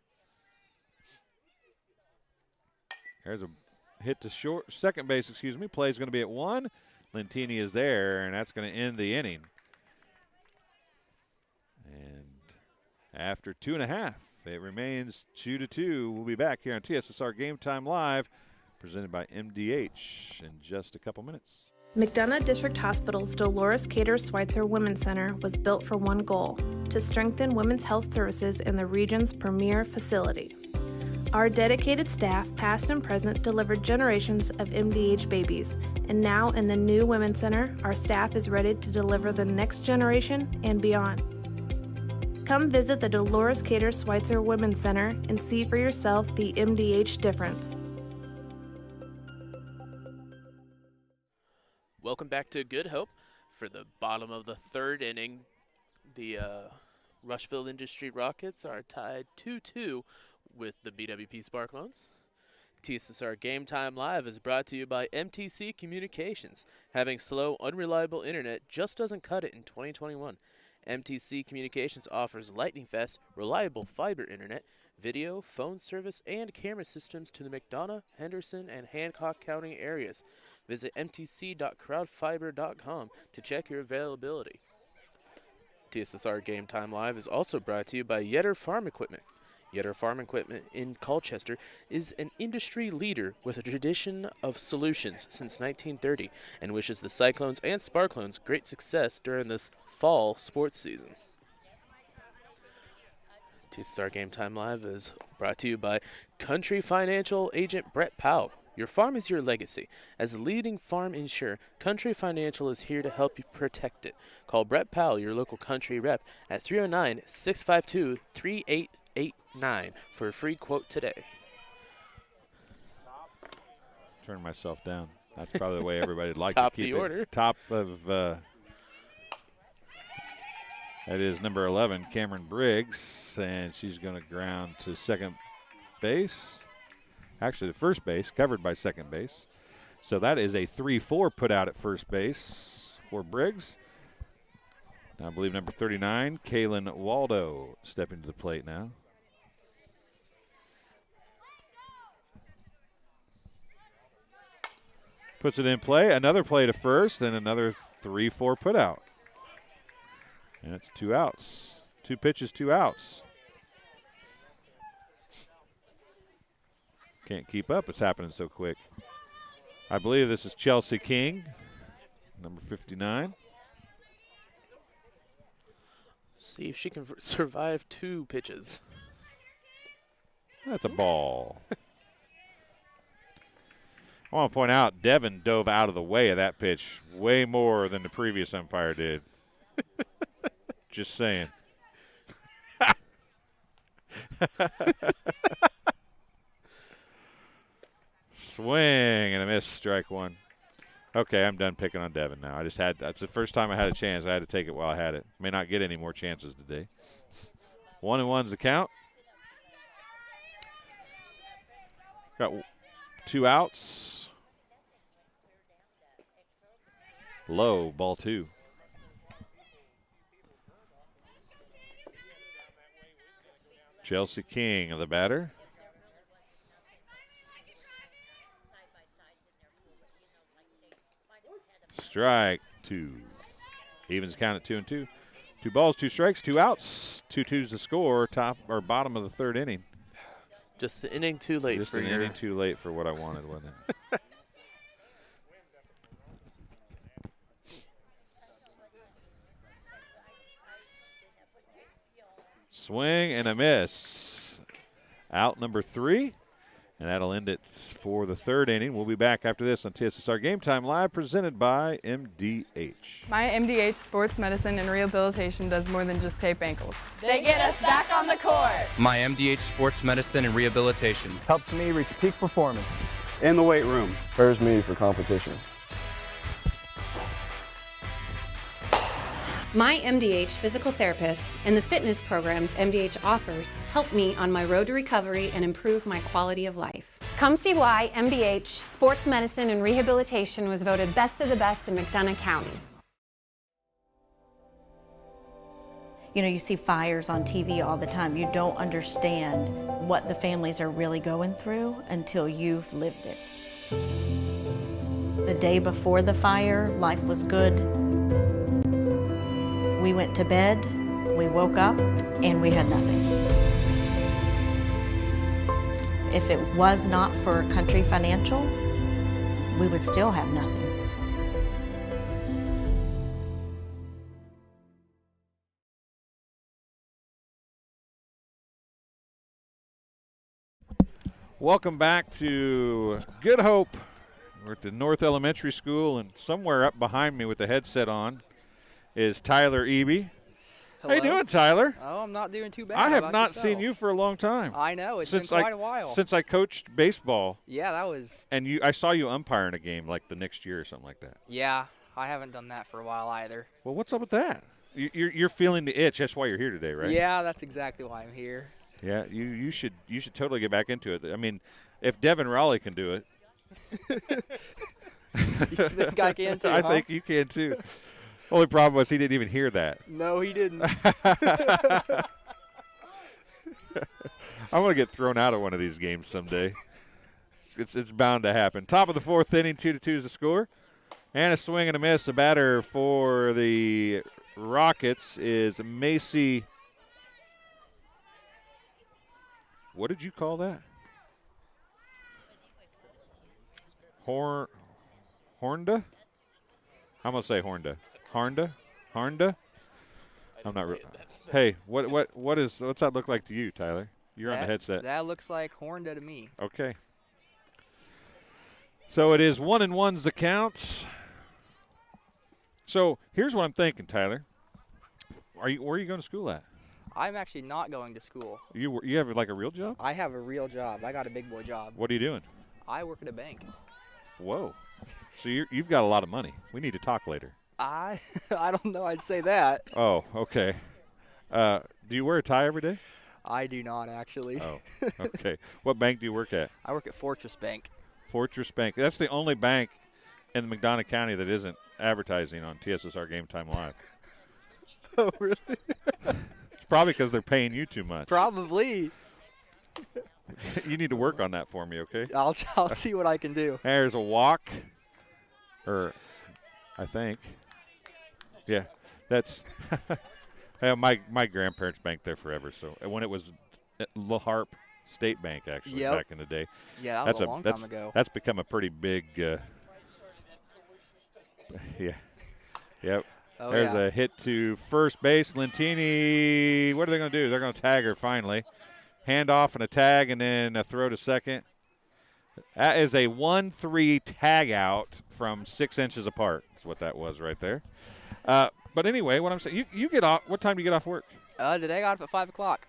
There's a hit to second base, Play's going to be at 1. Lentini is there, and that's going to end the inning. And after 2.5, it remains 2-2. We'll be back here on TSSR Game Time Live, presented by MDH in just a couple minutes. McDonough District Hospital's Dolores Cater Schweitzer Women's Center was built for one goal: to strengthen women's health services in the region's premier facility. Our dedicated staff, past and present, delivered generations of MDH babies, and now in the new Women's Center, our staff is ready to deliver the next generation and beyond. Come visit the Dolores Cater Schweitzer Women's Center and see for yourself the MDH difference. Welcome back to Good Hope. For the bottom of the 3rd inning, the Rushville-Industry Rockets are tied 2-2 with the BWP Sparklones. TSSR Game Time Live is brought to you by MTC Communications. Having slow, unreliable internet just doesn't cut it in 2021. MTC Communications offers lightning-fast, reliable fiber internet, video, phone service, and camera systems to the McDonough, Henderson, and Hancock County areas. Visit mtc.crowdfiber.com to check your availability. TSSR Game Time Live is also brought to you by Yetter Farm Equipment. Yetter Farm Equipment in Colchester is an industry leader with a tradition of solutions since 1930 and wishes the Cyclones and Sparklones great success during this fall sports season. TSSR Game Time Live is brought to you by Country Financial Agent Brett Powell. Your farm is your legacy. As a leading farm insurer, Country Financial is here to help you protect it. Call Brett Powell, your local country rep, at 309-652-3889 for a free quote today. Turn myself down. That's probably the way everybody would like Top to keep the it. order. Top of that is number 11, Cameron Briggs, and she's going to ground to second base. Actually, the first base, covered by second base. So that is a 3-4 put out at first base for Briggs. Now I believe number 39, Kaylin Waldo, stepping to the plate now. Puts it in play. Another play to first, and another 3-4 put out. And it's 2 outs. 2 pitches, 2 outs. Can't keep up. It's happening so quick. I believe this is Chelsea King, number 59. See if she can survive 2 pitches. That's a ball. I want to point out, Devin dove out of the way of that pitch way more than the previous umpire did. Just saying. Swing and a miss, strike 1. Okay, I'm done picking on Devin now. That's the first time I had a chance. I had to take it while I had it. May not get any more chances today. 1-1's the count. Got 2 outs. Low, ball 2. Chelsea King of the batter. Strike 2. Evens count at 2-2. 2 balls, 2 strikes, 2 outs. 2-2's the score. Top or bottom of the 3rd inning. Just an inning too late Just for an inning too late for what I wanted, wasn't it? Swing and a miss. Out number 3. And that'll end it for the 3rd inning. We'll be back after this on TSSR Game Time Live, presented by MDH. My MDH Sports Medicine and Rehabilitation does more than just tape ankles. They get us back on the court. My MDH Sports Medicine and Rehabilitation Helps me reach peak performance. In the weight room. Prepares me for competition. My MDH physical therapists and the fitness programs MDH offers help me on my road to recovery and improve my quality of life. Come see why MDH Sports Medicine and Rehabilitation was voted best of the best in McDonough County. You know, you see fires on TV all the time. You don't understand what the families are really going through until you've lived it. The day before the fire, life was good. We went to bed, we woke up, and we had nothing. If it was not for Country Financial, we would still have nothing. Welcome back to Good Hope. We're at the North Elementary School, and somewhere up behind me with the headset on is Tyler Eby. Hello. How you doing, Tyler? Oh, I'm not doing too bad. I How have about not yourself? seen you for a long time. I know, it's been quite a while. Since I coached baseball. Yeah, that was. And I saw you umpiring a game like the next year or something like that. Yeah, I haven't done that for a while either. Well, what's up with that? You're feeling the itch. That's why you're here today, right? Yeah, that's exactly why I'm here. Yeah, you should totally get back into it. I mean, if Devin Raleigh can do it, You think I can too? I think you can too. Only problem was he didn't even hear that. No, he didn't. I want to get thrown out of one of these games someday. It's bound to happen. Top of the 4th inning, 2-2 is the score. And a swing and a miss. The batter for the Rockets is Macy. What did you call that? Hornda? I'm going to say Hornda. Harnda? I'm not. Hey, what's that look like to you, Tyler? You're on the headset. That looks like Hornda to me. Okay. So it is 1-1's the count. So here's what I'm thinking, Tyler. Where are you going to school at? I'm actually not going to school. You have like a real job? I have a real job. I got a big boy job. What are you doing? I work at a bank. Whoa. So you've got a lot of money. We need to talk later. I don't know. I'd say that. Oh, okay. Do you wear a tie every day? I do not, actually. Oh, okay. What bank do you work at? I work at Fortress Bank. Fortress Bank. That's the only bank in McDonough County that isn't advertising on TSSR Game Time Live. Oh, really? It's probably because they're paying you too much. Probably. You need to work on that for me, okay? I'll see what I can do. There's a walk, I think. Yeah, that's yeah, my grandparents banked there forever. So when it was at La Harpe State Bank, actually, back in the day. Yeah, that was a long time ago. That's become a pretty big. Yeah. Yep. Oh, There's a hit to first base. Lentini, what are they going to do? They're going to tag her finally. Hand off and a tag, and then a throw to second. That is a 1-3 tag out from 6 inches apart. That's what that was right there. But anyway, what I'm saying, you get off. What time do you get off work? Today I got up at 5 o'clock.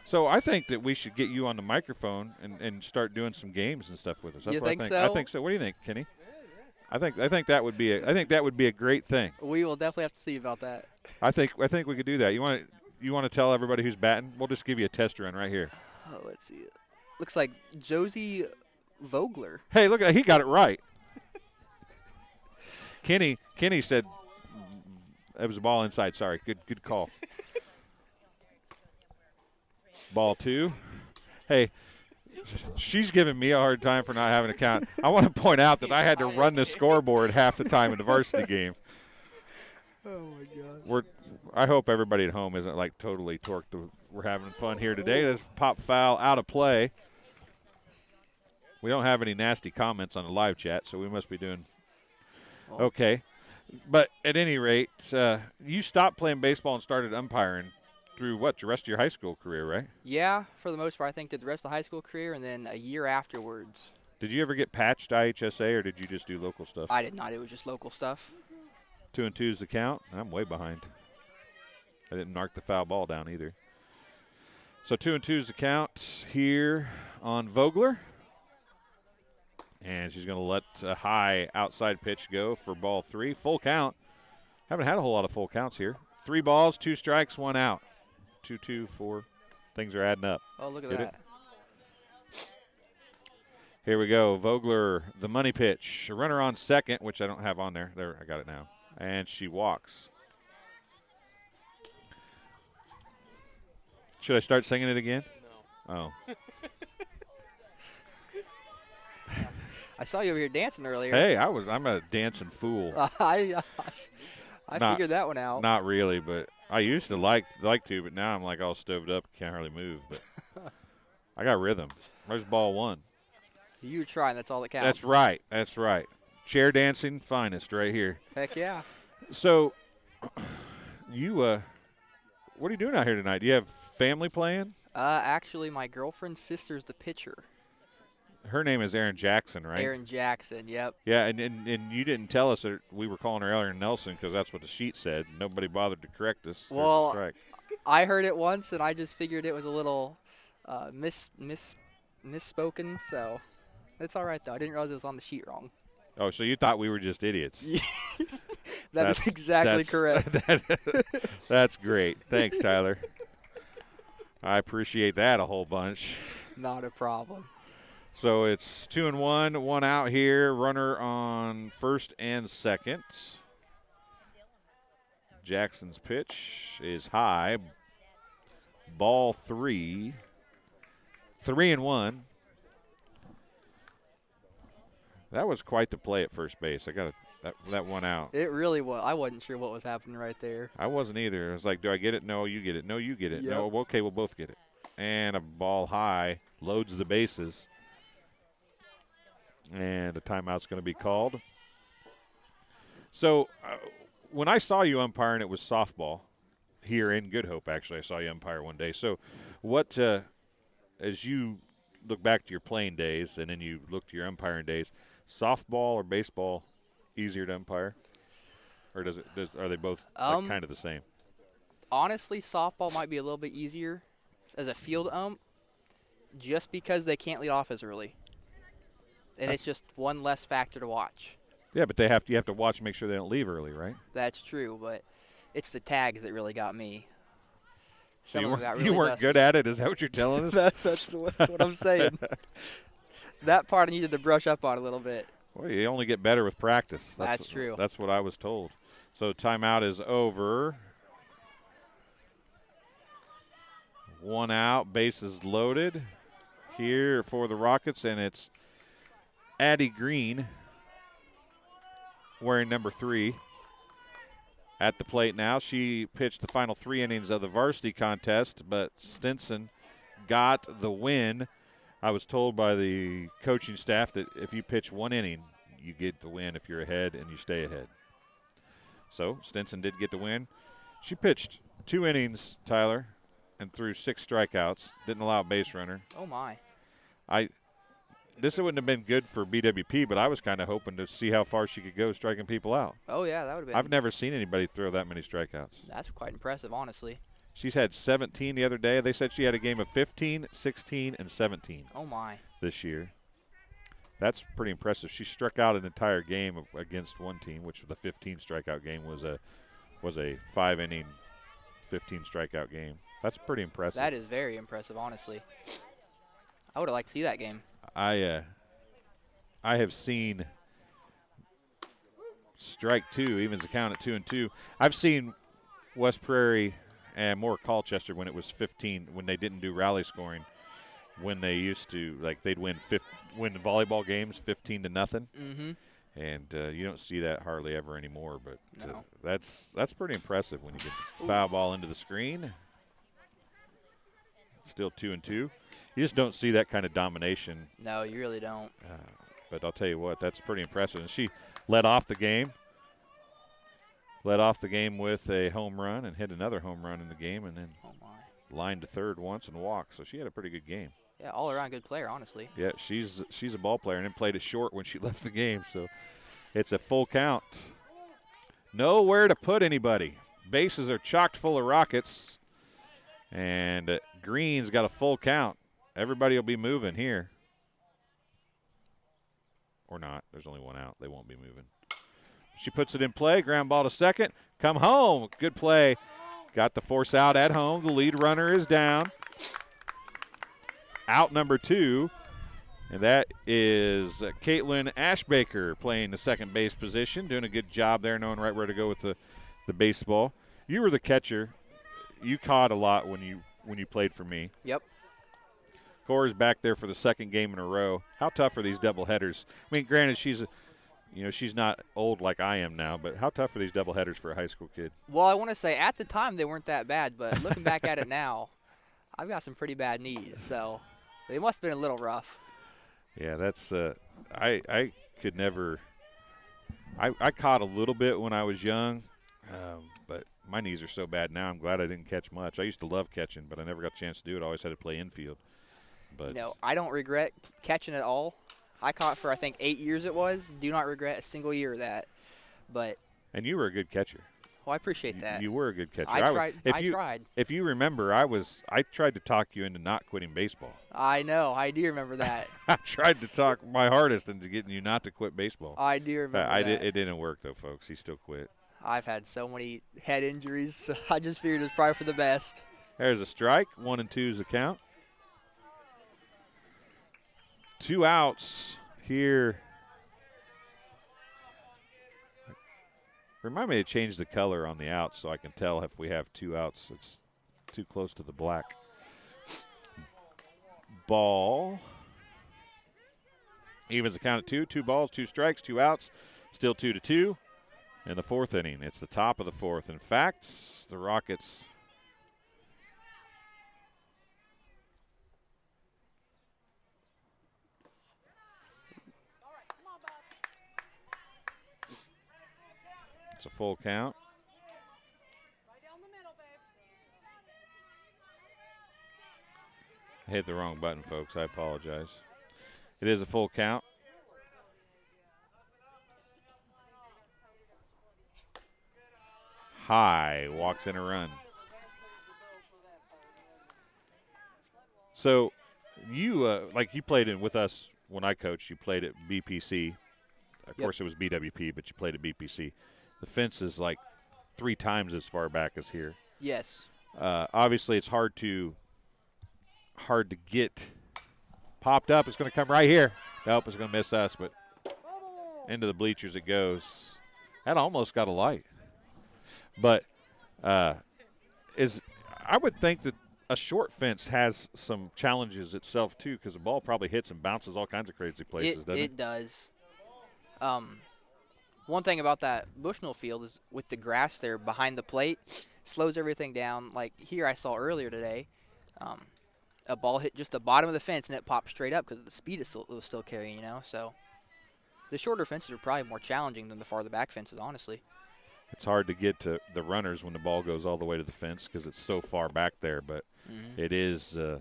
So I think that we should get you on the microphone and start doing some games and stuff with us. That's You what think I think. so? I think so. What do you think, Kenny? I think that would be a great thing. We will definitely have to see about that. I think we could do that. You want to tell everybody who's batting? We'll just give you a test run right here. Oh, let's see. Looks like Josie Vogler. Hey, look at that. He got it right. Kenny said it was a ball inside. Sorry. Good call. Ball 2. Hey, she's giving me a hard time for not having a count. I want to point out that I had to run the scoreboard half the time in the varsity game. Oh, my God. I hope everybody at home isn't like totally torqued. We're having fun here today. There's pop foul out of play. We don't have any nasty comments on the live chat, so we must be doing okay. But at any rate, you stopped playing baseball and started umpiring through the rest of your high school career, right? Yeah, for the most part, I think did the rest of the high school career, and then a year afterwards. Did you ever get patched IHSA, or did you just do local stuff? I did not. It was just local stuff. 2 and 2's the count. I'm way behind. I didn't mark the foul ball down either. So 2 and 2's the count here on Vogler. And she's going to let a high outside pitch go for ball 3. Full count. Haven't had a whole lot of full counts here. 3 balls, 2 strikes, 1 out. 2-2, 4. Things are adding up. Oh, look at Get that. it? Here we go. Vogler, the money pitch. A runner on second, which I don't have on there. There, I got it now. And she walks. Should I start singing it again? No. Oh. I saw you over here dancing earlier. Hey, I'm a dancing fool. I figured that one out. Not really, but I used to like to, but now I'm like all stoved up, can't hardly move. But I got rhythm. There's ball 1. You were trying. That's all that counts. That's right. Chair dancing finest right here. Heck yeah. So, you what are you doing out here tonight? Do you have family playing? Actually, my girlfriend's sister's the pitcher. Her name is Erin Jackson, right? Erin Jackson, yep. Yeah, and you didn't tell us that we were calling her Ellen Nelson because that's what the sheet said. Nobody bothered to correct us. Well, strike. I heard it once, and I just figured it was a little misspoken, so it's all right, though. I didn't realize it was on the sheet wrong. Oh, so you thought we were just idiots. That's exactly correct. That's great. Thanks, Tyler. I appreciate that a whole bunch. Not a problem. So it's 2 and 1, 1 out here. Runner on first and second. Jackson's pitch is high. Ball 3. 3 and 1. That was quite the play at first base. I got that one out. It really was. I wasn't sure what was happening right there. I wasn't either. I was like, do I get it? No, you get it. No, you get it. Yep. No, okay, we'll both get it. And a ball high loads the bases. And a timeout's going to be called. So when I saw you umpiring, it was softball here in Good Hope, actually. I saw you umpire one day. So what, as you look back to your playing days and then you look to your umpiring days, softball or baseball easier to umpire? Or are they both like kind of the same? Honestly, softball might be a little bit easier as a field ump just because they can't lead off as early. And it's just one less factor to watch. Yeah, but you have to watch and make sure they don't leave early, right? That's true, but it's the tags that really got me. So you weren't good at it? Is that what you're telling us? That's what I'm saying. That part I needed to brush up on a little bit. Well, you only get better with practice. That's true. That's what I was told. So timeout is over. 1 out, bases loaded here for the Rockets, and it's Addie Green wearing number 3 at the plate now. She pitched the final 3 innings of the varsity contest, but Stinson got the win. I was told by the coaching staff that if you pitch 1 inning, you get the win if you're ahead and you stay ahead. So Stinson did get the win. She pitched 2 innings, Tyler, and threw 6 strikeouts. Didn't allow a base runner. Oh, my. This wouldn't have been good for BWP, but I was kind of hoping to see how far she could go striking people out. Oh, yeah, that would have been. I've never seen anybody throw that many strikeouts. That's quite impressive, honestly. She's had 17 the other day. They said she had a game of 15, 16, and 17. Oh, my. This year. That's pretty impressive. She struck out an entire game against one team, which the 15 strikeout game was a 5-inning, 15 strikeout game. That's pretty impressive. That is very impressive, honestly. I would have liked to see that game. I have seen strike two, evens the count at 2-2. I've seen West Prairie and more Colchester when it was 15, when they didn't do rally scoring, when they used to, like, they'd win the volleyball games 15-0. Mm-hmm. And you don't see that hardly ever anymore. But No. that's pretty impressive when you get the foul ball into the screen. Still 2-2. You just don't see that kind of domination. No, you really don't. But I'll tell you what, that's pretty impressive. And she led off the game. Led off the game with a home run and hit another home run in the game, and then lined to third once and walked. So she had a pretty good game. Yeah, all-around good player, honestly. Yeah, she's a ball player and then played it short when she left the game. So it's a full count. Nowhere to put anybody. Bases are chocked full of Rockets. And Green's got a full count. Everybody will be moving here. Or not. There's only one out. They won't be moving. She puts it in play. Ground ball to second. Come home. Good play. Got the force out at home. The lead runner is down. Out number 2. And that is Caitlin Ashbaker playing the second base position. Doing a good job there, knowing right where to go with the baseball. You were the catcher. You caught a lot when you played for me. Yep. Cora's back there for the second game in a row. How tough are these doubleheaders? I mean, granted, she's not old like I am now, but how tough are these doubleheaders for a high school kid? Well, I want to say at the time they weren't that bad, but looking back at it now, I've got some pretty bad knees, so they must have been a little rough. Yeah, that's I could never. I caught a little bit when I was young, but my knees are so bad now. I'm glad I didn't catch much. I used to love catching, but I never got a chance to do it. I always had to play infield. But I don't regret catching at all. I caught for I think 8 years it was. Do not regret a single year of that. And you were a good catcher. Well, I appreciate that. You were a good catcher. I tried. If you remember, I tried to talk you into not quitting baseball. I know. I do remember that. I tried to talk my hardest into getting you not to quit baseball. I do remember that. It didn't work, though, folks. He still quit. I've had so many head injuries, so I just figured it was probably for the best. There's a strike. 1-2 is the count. 2 outs here. Remind me to change the color on the outs so I can tell if we have 2 outs. It's too close to the black. Ball. Evens the count at 2. 2 balls, 2 strikes, 2 outs. Still 2-2 in the 4th inning. It's the top of the 4th. In fact, the Rockets – it's a full count. I hit the wrong button, folks. I apologize. It is a full count. High walks in a run. So you you played with us when I coached. You played at BPC. Of course, it was BWP, but you played at BPC. The fence is like 3 times as far back as here. Yes. Obviously, it's hard to get popped up. It's going to come right here. Nope, it's going to miss us, but into the bleachers it goes. That almost got a light. But I would think that a short fence has some challenges itself too, because the ball probably hits and bounces all kinds of crazy places, doesn't it? It does. One thing about that Bushnell field is with the grass there behind the plate, slows everything down. Like here I saw earlier today, a ball hit just the bottom of the fence and it popped straight up because the speed it was still carrying, So the shorter fences are probably more challenging than the farther back fences, honestly. It's hard to get to the runners when the ball goes all the way to the fence because it's so far back there, but it is a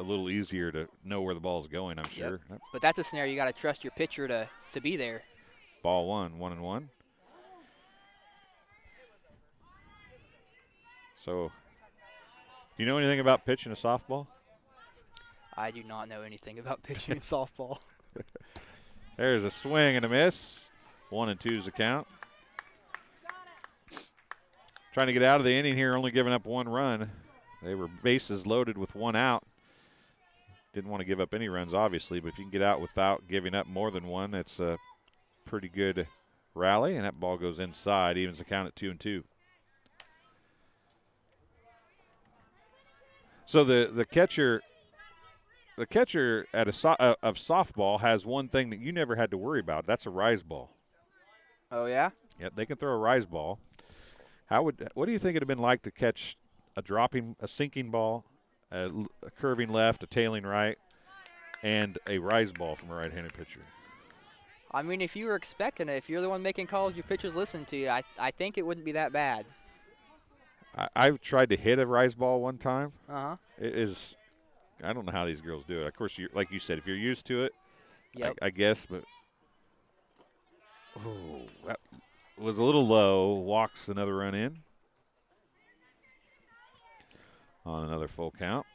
little easier to know where the ball is going, I'm sure. Yep. But that's a scenario you got to trust your pitcher to be there. Ball 1-1. So, do you know anything about pitching a softball? I do not know anything about pitching in softball. There's a swing and a miss. 1-2's the count. Trying to get out of the inning here, only giving up 1 run. They were bases loaded with 1 out. Didn't want to give up any runs, obviously, but if you can get out without giving up more than 1, it's a pretty good rally, and that ball goes inside, evens the count at 2-2. So the catcher at of softball has one thing that you never had to worry about. That's a rise ball. Oh yeah. Yep, they can throw a rise ball. What do you think it'd have been like to catch a sinking ball, a curving left, a tailing right, and a rise ball from a right-handed pitcher? I mean, if you were expecting it, if you're the one making calls, your pitchers listen to you, I think it wouldn't be that bad. I've tried to hit a rise ball one time. Uh-huh. It is, I don't know how these girls do it. Of course, like you said, if you're used to it, yep. I guess, but that was a little low. Walks another run in on another full count.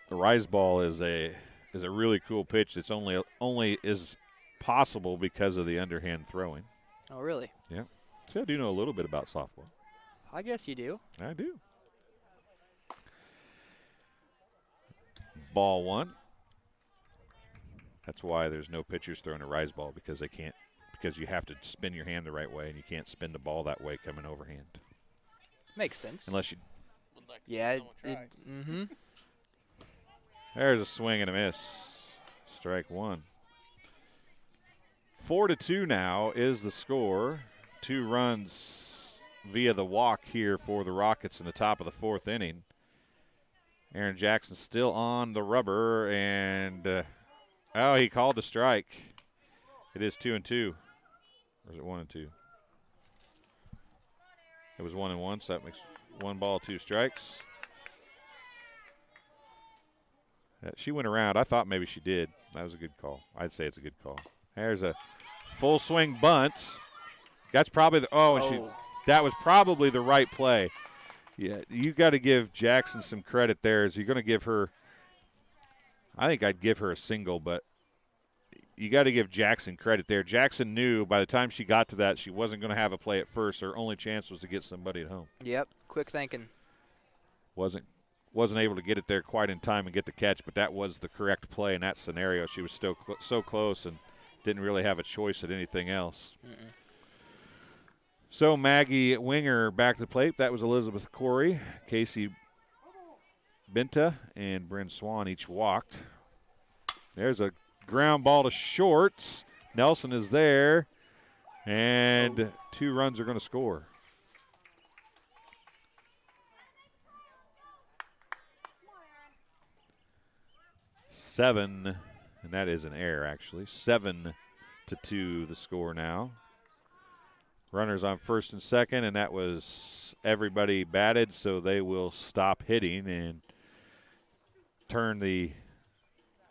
The rise ball is a really cool pitch that's only is possible because of the underhand throwing. Oh, really? Yeah. See, I do know a little bit about softball. I guess you do. I do. Ball 1. That's why there's no pitchers throwing a rise ball, because you have to spin your hand the right way, and you can't spin the ball that way coming overhand. Makes sense. Unless you. Yeah. Mm-hmm. There's a swing and a miss. Strike 1. 4-2 now is the score. 2 runs via the walk here for the Rockets in the top of the 4th inning. Aaron Jackson still on the rubber, and he called the strike. It is 2-2. Or is it 1-2? It was 1-1, so that makes 1 ball, 2 strikes. She went around. I thought maybe she did. That was a good call. I'd say it's a good call. There's a full swing bunt. That's probably that was probably the right play. Yeah, you got to give Jackson some credit there. Is you're going to give her? I think I'd give her a single, but you got to give Jackson credit there. Jackson knew by the time she got to that, she wasn't going to have a play at first. Her only chance was to get somebody at home. Yep, quick thinking. Wasn't able to get it there quite in time and get the catch, but that was the correct play in that scenario. She was still so close and didn't really have a choice at anything else. So Maggie Winger back to the plate. That was Elizabeth Corey, Casey Benta, and Bryn Swan each walked. There's a ground ball to shorts. Nelson is there, and 2 runs are going to score. Seven, and that is an error, actually. 7-2 the score now. Runners on first and second, and that was everybody batted, so they will stop hitting and turn the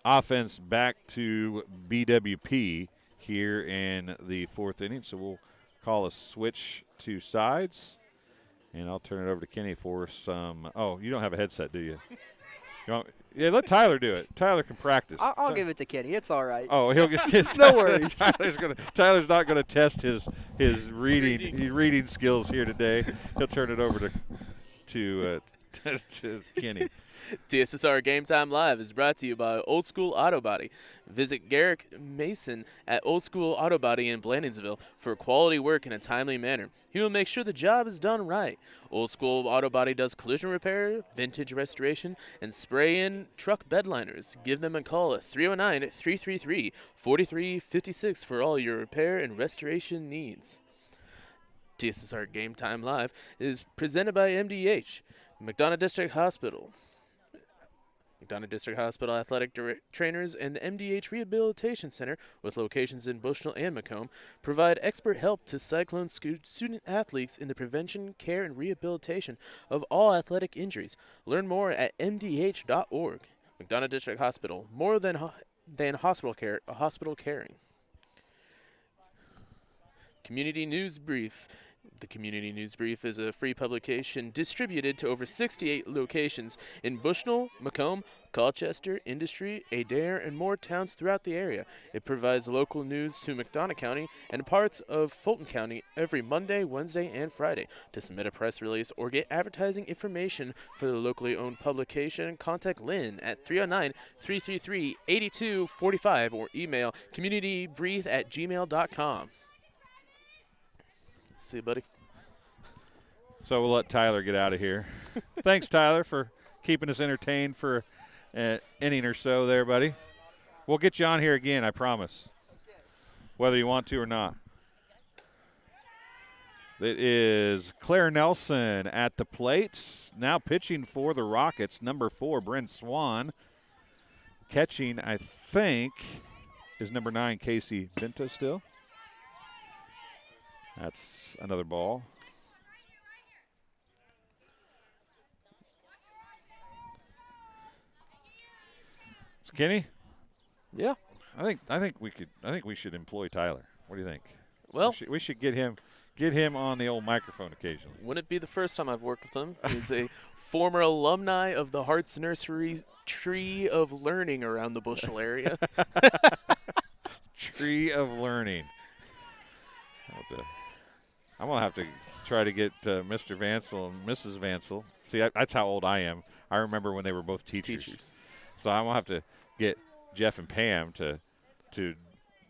offense back to BWP here in the 4th inning. So we'll call a switch to sides, and I'll turn it over to Kenny for some. Oh, you don't have a headset, do you? Yeah, let Tyler do it. Tyler can practice. I'll give it to Kenny. It's all right. Oh, he'll get no worries. Tyler's not going to test his reading skills here today. He'll turn it over to Kenny. TSSR Game Time Live is brought to you by Old School Auto Body. Visit Garrick Mason at Old School Auto Body in Blandingsville for quality work in a timely manner. He will make sure the job is done right. Old School Auto Body does collision repair, vintage restoration, and spray-in truck bed liners. Give them a call at 309-333-4356 for all your repair and restoration needs. TSSR Game Time Live is presented by MDH, McDonough District Hospital. McDonough District Hospital Athletic Trainers and the MDH Rehabilitation Center, with locations in Bushnell and Macomb, provide expert help to Cyclone student athletes in the prevention, care, and rehabilitation of all athletic injuries. Learn more at mdh.org. McDonough District Hospital, more than hospital care, a hospital caring. Community News Brief. The Community News Brief is a free publication distributed to over 68 locations in Bushnell, Macomb, Colchester, Industry, Adair, and more towns throughout the area. It provides local news to McDonough County and parts of Fulton County every Monday, Wednesday, and Friday. To submit a press release or get advertising information for the locally owned publication, contact Lynn at 309-333-8245 or email communitybrief@gmail.com. See you, buddy. So we'll let Tyler get out of here. Thanks, Tyler, for keeping us entertained for an inning or so there, buddy. We'll get you on here again, I promise, whether you want to or not. It is Claire Nelson at the plate, now pitching for the Rockets, number 4, Brent Swan. Catching, I think, is number 9, Casey Bento still. That's another ball. So Kenny? Yeah. I think we should employ Tyler. What do you think? Well, we should get him on the old microphone occasionally. Wouldn't it be the first time I've worked with him? He's a former alumni of the Hearts Nursery Tree of Learning around the Bushnell area. Tree of Learning. I'm going to have to try to get Mr. Vansel and Mrs. Vansel. See, that's how old I am. I remember when they were both teachers. So I'm going to have to get Jeff and Pam to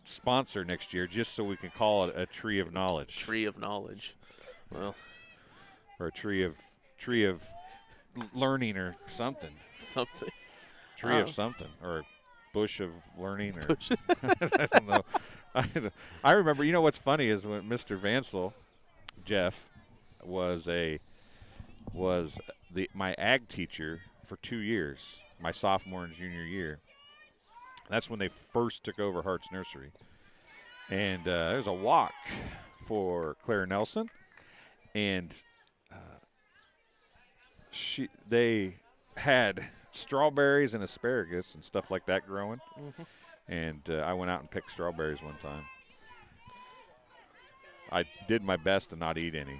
sponsor next year just so we can call it a Tree of Knowledge. Tree of Knowledge. Well. Or a Tree of Learning or something. Something. Tree of something. Or Bush of Learning. Or I don't know. I remember, you know what's funny is when Mr. Vansel, Jeff, was my ag teacher for 2 years, my sophomore and junior year. That's when they first took over Hart's Nursery. And there's a walk for Claire Nelson. And they had strawberries and asparagus and stuff like that growing. Mm-hmm. And I went out and picked strawberries one time. I did my best to not eat any.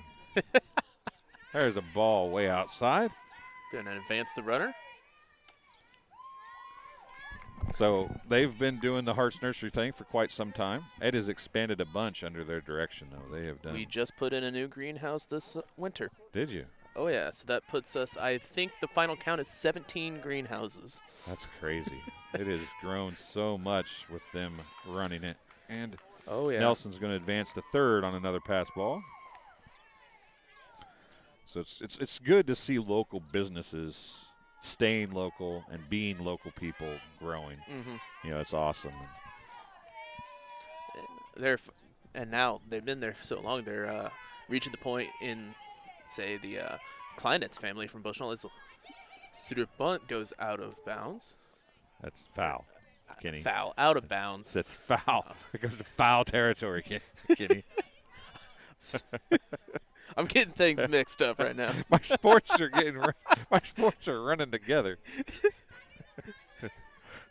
There's a ball way outside. Going to advance the runner. So they've been doing the Hart's Nursery thing for quite some time. It has expanded a bunch under their direction, though. They have done. We just put in a new greenhouse this winter. Did you? Oh, yeah. So that puts us, I think the final count is 17 greenhouses. That's crazy. It has grown so much with them running it. And oh, yeah. Nelson's going to advance to third on another pass ball. So it's good to see local businesses staying local and being local people growing. Mm-hmm. You know, it's awesome. And now they've been there so long, they're reaching the point in, say, the Kleinetz family from Bushnell. Suitor bunt goes out of bounds. That's foul, Kenny. Foul, out of bounds. That's foul. It goes to foul territory, Kenny. I'm getting things mixed up right now. My sports are running together.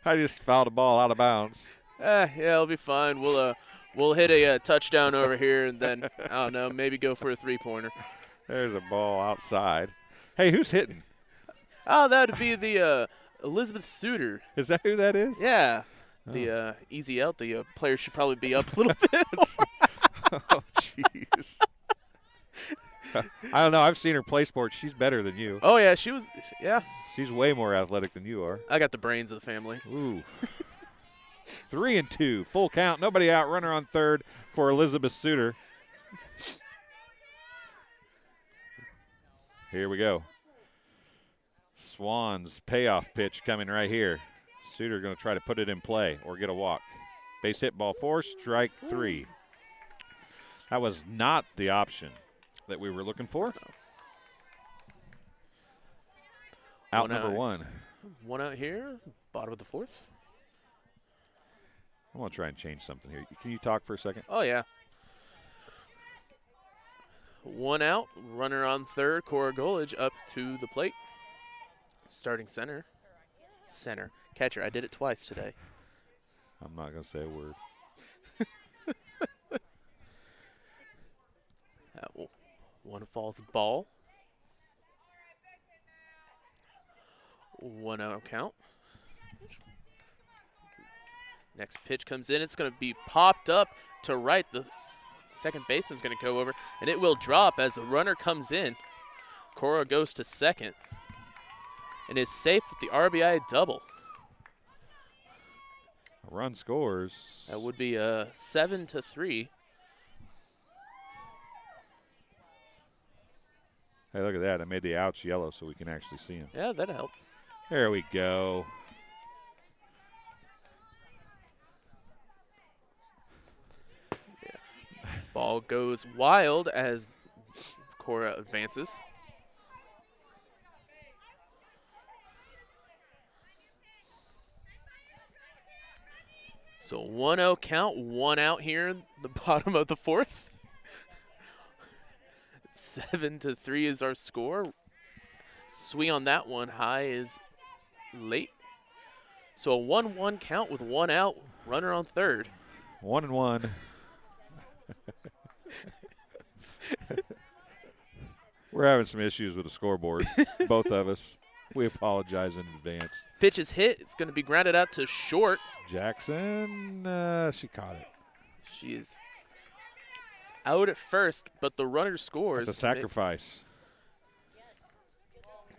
I just fouled a ball out of bounds. Yeah, it'll be fine. We'll hit a touchdown over here, and then I don't know, maybe go for a 3-pointer. There's a ball outside. Hey, who's hitting? Oh, that would be the Elizabeth Suitor. Is that who that is? Yeah. The easy out. The player should probably be up a little bit. Oh, jeez. I don't know. I've seen her play sports. She's better than you. Oh, yeah. Yeah. She's way more athletic than you are. I got the brains of the family. Ooh. 3-2. Full count. Nobody out. Runner on third for Elizabeth Suitor. Here we go. Swan's payoff pitch coming right here. Suitor going to try to put it in play or get a walk. Base hit, ball 4, strike 3. That was not the option that we were looking for. Out number 1. One out here, bottom of the 4th. I'm going to try and change something here. Can you talk for a second? Oh, yeah. One out, runner on third, Cora Golage up to the plate. Starting center. Catcher, I did it twice today. I'm not going to say a word. One falls ball. 1-0 count. Next pitch comes in. It's going to be popped up to right. The second baseman's going to go over, and it will drop as the runner comes in. Cora goes to second and is safe with the RBI double. A run scores. That would be a 7-3. Hey, look at that. I made the outs yellow so we can actually see them. Yeah, that'll help. There we go. Ball goes wild as Cora advances. So 1-0 count, 1 out here in the bottom of the fourth. 7-3 is our score. Swing on that one, high is late. So a 1-1 count with 1 out, runner on third. 1-1. We're having some issues with the scoreboard, both of us. We apologize in advance. Pitch is hit. It's going to be grounded out to short. Jackson, she caught it. She is out at first, but the runner scores. It's a sacrifice.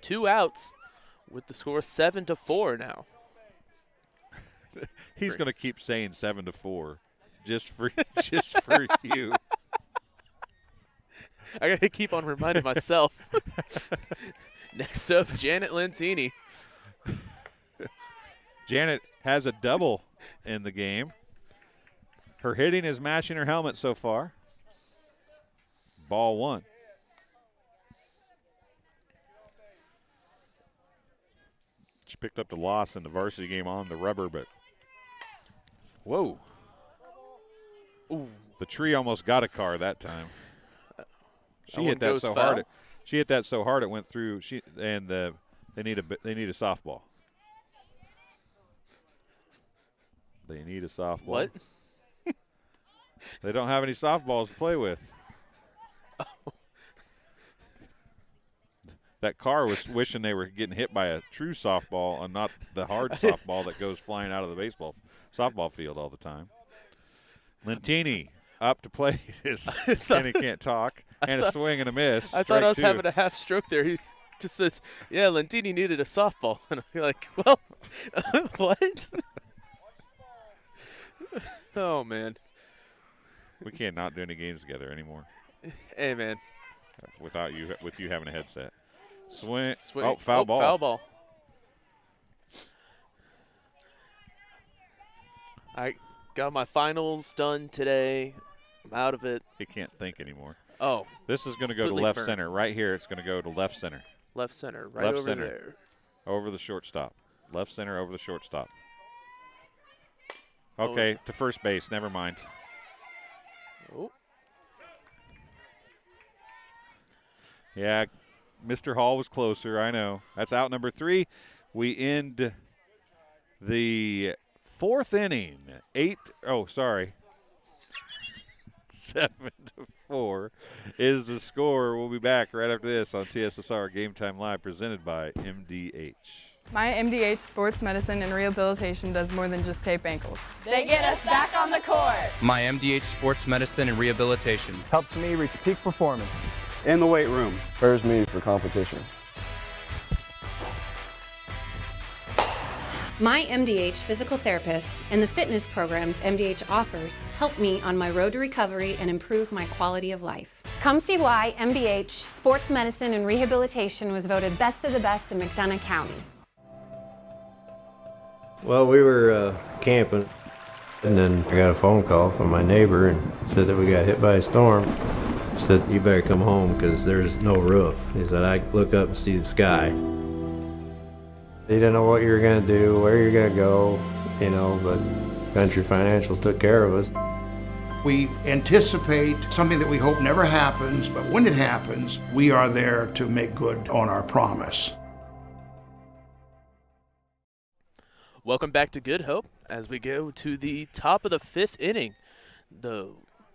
2 outs with the score 7-4 now. He's going to keep saying 7-4 just for you. I got to keep on reminding myself. Next up, Janet Lentini. Janet has a double in the game. Her hitting is matching her helmet so far. Ball 1. She picked up the loss in the varsity game on the rubber, but whoa. Ooh. The tree almost got a car that time. She hit that so hard. She hit that so hard it went through. They need a softball. They need a softball. What? They don't have any softballs to play with. Oh. That car was wishing they were getting hit by a true softball and not the hard softball that goes flying out of the softball field all the time. Lentini up to play his Kenny can't talk, and a swing and a miss. I thought I was having a half stroke there. He just says, yeah, Lentini needed a softball. And I'm like, well, what? Oh, man. We can't not do any games together anymore. Hey, man. With you having a headset. Swing. Oh, foul ball. Foul ball. I got my finals done today. I'm out of it. He can't think anymore. Oh. This is going to go to left center. Right here, it's going to go to left center. Left center, right left over center. there. Over the shortstop. Left center over the shortstop. Okay, to first base. Never mind. Oh. Yeah, Mr. Hall was closer. I know. That's out number 3. We end the 4th inning. 7-4 is the score. We'll be back right after this on TSSR Game Time Live, presented by MDH. My MDH Sports Medicine and Rehabilitation does more than just tape ankles. They get us back on the court. My MDH Sports Medicine and Rehabilitation helps me reach peak performance. In the weight room. Prepares me for competition. My MDH physical therapists and the fitness programs MDH offers help me on my road to recovery and improve my quality of life. Come see why MDH Sports Medicine and Rehabilitation was voted best of the best in McDonough County. Well, we were camping, and then I got a phone call from my neighbor and said that we got hit by a storm. He said, you better come home because there's no roof. He said, I look up and see the sky. He didn't know what you were going to do, where you're going to go, but Country Financial took care of us. We anticipate something that we hope never happens, but when it happens, we are there to make good on our promise. Welcome back to Good Hope as we go to the top of the 5th inning. The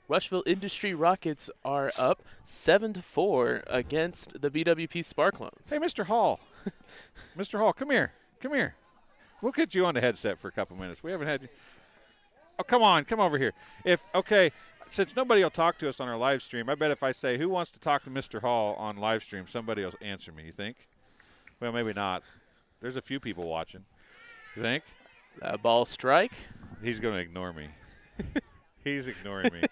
Rushville-Industry Rockets are up 7-4 against the BWP Sparklones. Hey, Mr. Hall. Mr. Hall, come here. Come here. We'll get you on the headset for a couple minutes. We haven't had you. Oh, come on. Come over here. Since nobody will talk to us on our live stream, I bet if I say, who wants to talk to Mr. Hall on live stream, somebody will answer me, you think? Well, maybe not. There's a few people watching. You think? Ball strike. He's going to ignore me. He's ignoring me.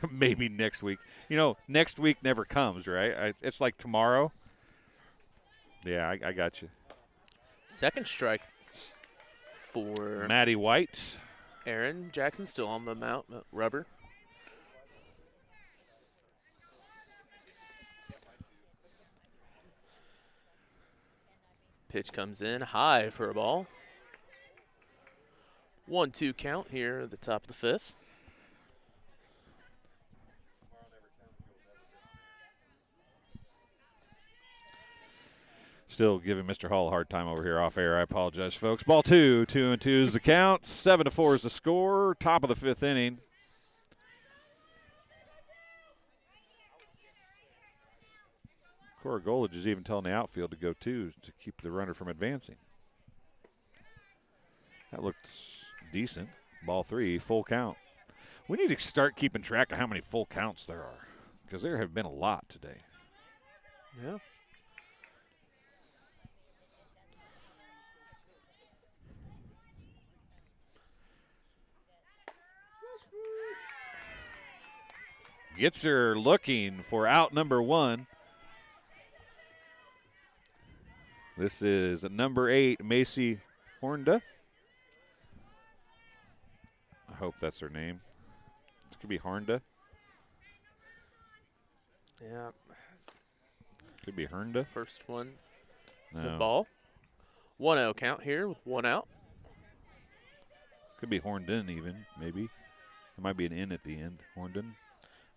Maybe next week. You know, next week never comes, right? It's like tomorrow. Yeah, I got you. Second strike for Maddie White. Aaron Jackson still on the mount. Rubber. Pitch comes in high for a ball. 1-2 count here at the top of the fifth. Still giving Mr. Hall a hard time over here off air. I apologize, folks. Ball 2, 2-2 is the count. 7-4 is the score. Top of the fifth inning. Cora Golage is even telling the outfield to go 2 to keep the runner from advancing. That looks decent. Ball 3, full count. We need to start keeping track of how many full counts there are, because there have been a lot today. Yeah. Gitzer looking for out number 1. This is number 8, Macy Hornda. I hope that's her name. This could be Hornda. Yeah. Could be Hornda. First one is No. a ball. 1-0 count here with 1 out. Could be Hornden even, maybe. There might be an N at the end. Hornden.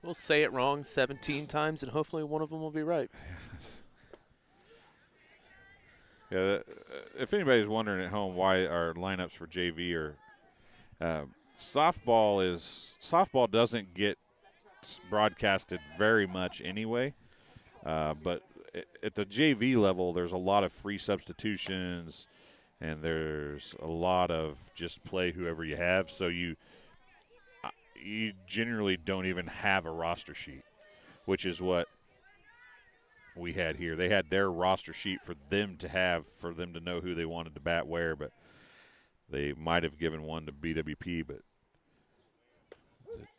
We'll say it wrong 17 times, and hopefully one of them will be right. Yeah. If anybody's wondering at home why our lineups for JV are softball doesn't get broadcasted very much anyway, but at the JV level, there's a lot of free substitutions, and there's a lot of just play whoever you have. So you generally don't even have a roster sheet, which is what we had here. They had their roster sheet for them to know who they wanted to bat where, but they might have given one to BWP, but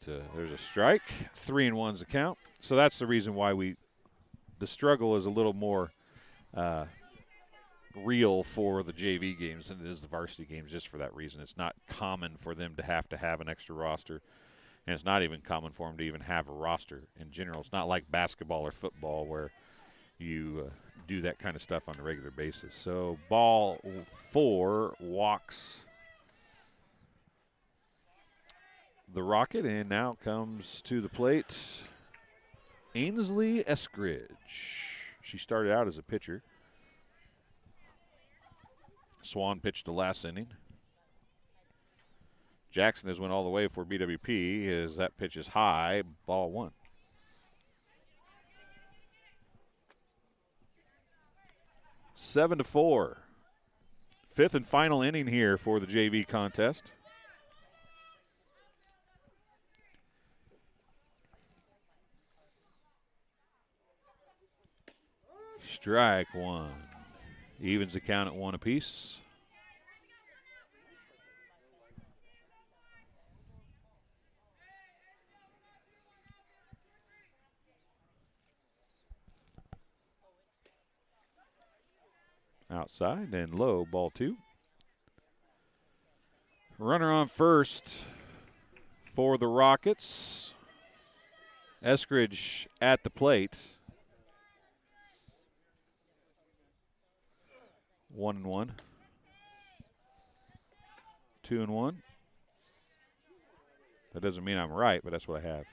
there's a strike. 3-1's the count. So that's the reason why the struggle is a little more real for the JV games than it is the varsity games, just for that reason. It's not common for them to have an extra roster, and it's not even common for them to even have a roster in general. It's not like basketball or football where you do that kind of stuff on a regular basis. So ball 4 walks the Rocket, and now comes to the plate Ainsley Eskridge. She started out as a pitcher. Swan pitched the last inning. Jackson has went all the way for BWP as that pitch is high, ball 1. 7-4. Fifth and final inning here for the JV contest. Strike 1. Evens the count at 1 apiece. Outside and low, ball 2. Runner on first for the Rockets. Eskridge at the plate. 1-1. 2-1. That doesn't mean I'm right, but that's what I have.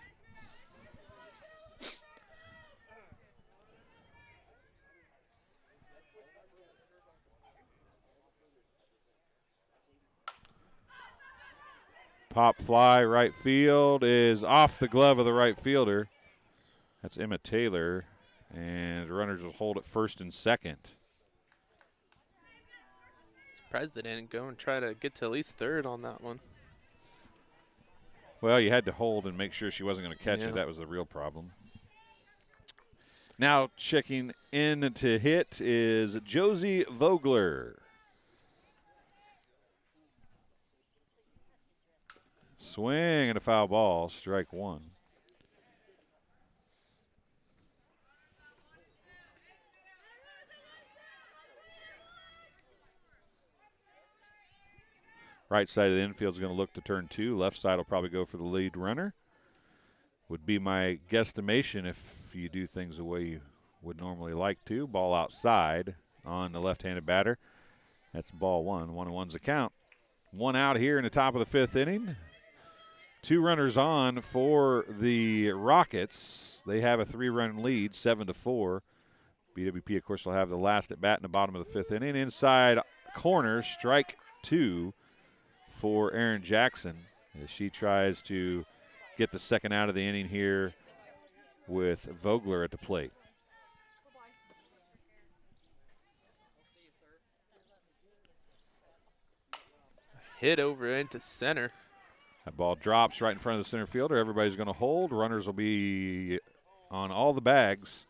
Pop fly right field is off the glove of the right fielder. That's Emma Taylor. And the runners will hold at first and second. Surprised they didn't go and try to get to at least third on that one. Well, you had to hold and make sure she wasn't going to catch it. That was the real problem. Now checking in to hit is Josie Vogler. Swing and a foul ball, strike one. Right side of the infield is going to look to turn two. Left side will probably go for the lead runner. Would be my guesstimation if you do things the way you would normally like to. Ball outside on the left-handed batter. That's ball one. 1-1's the count. One out here in the top of the fifth inning. Two runners on for the Rockets. They have a 3-run lead, 7-4. BWP, of course, will have the last at bat in the bottom of the fifth inning. Inside corner, strike two for Erin Jackson as she tries to get the second out of the inning here with Vogler at the plate. Hit over into center. That ball drops right in front of the center fielder. Everybody's going to hold. Runners will be on all the bags.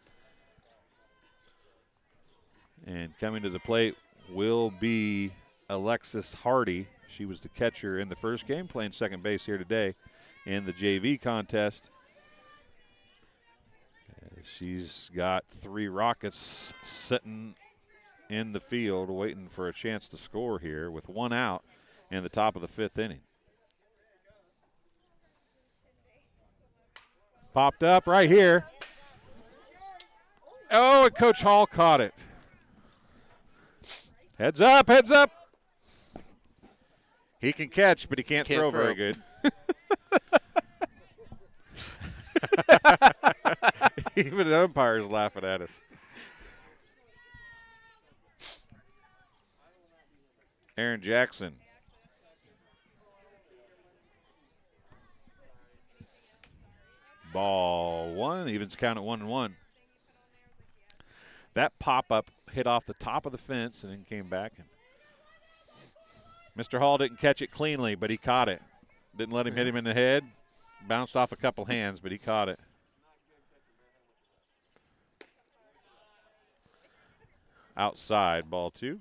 And coming to the plate will be Alexis Hardy. She was the catcher in the first game, playing second base here today in the JV contest. She's got 3 Rockets sitting in the field waiting for a chance to score here with one out in the top of the fifth inning. Popped up right here. Oh, and Coach Hall caught it. Heads up, heads up. He can catch, but he can't throw very good. Even the umpire's laughing at us. Erin Jackson. Ball one, evens count at 1-1. That pop-up hit off the top of the fence and then came back. And Mr. Hall didn't catch it cleanly, but he caught it. Didn't let him hit him in the head. Bounced off a couple hands, but he caught it. Outside, ball two.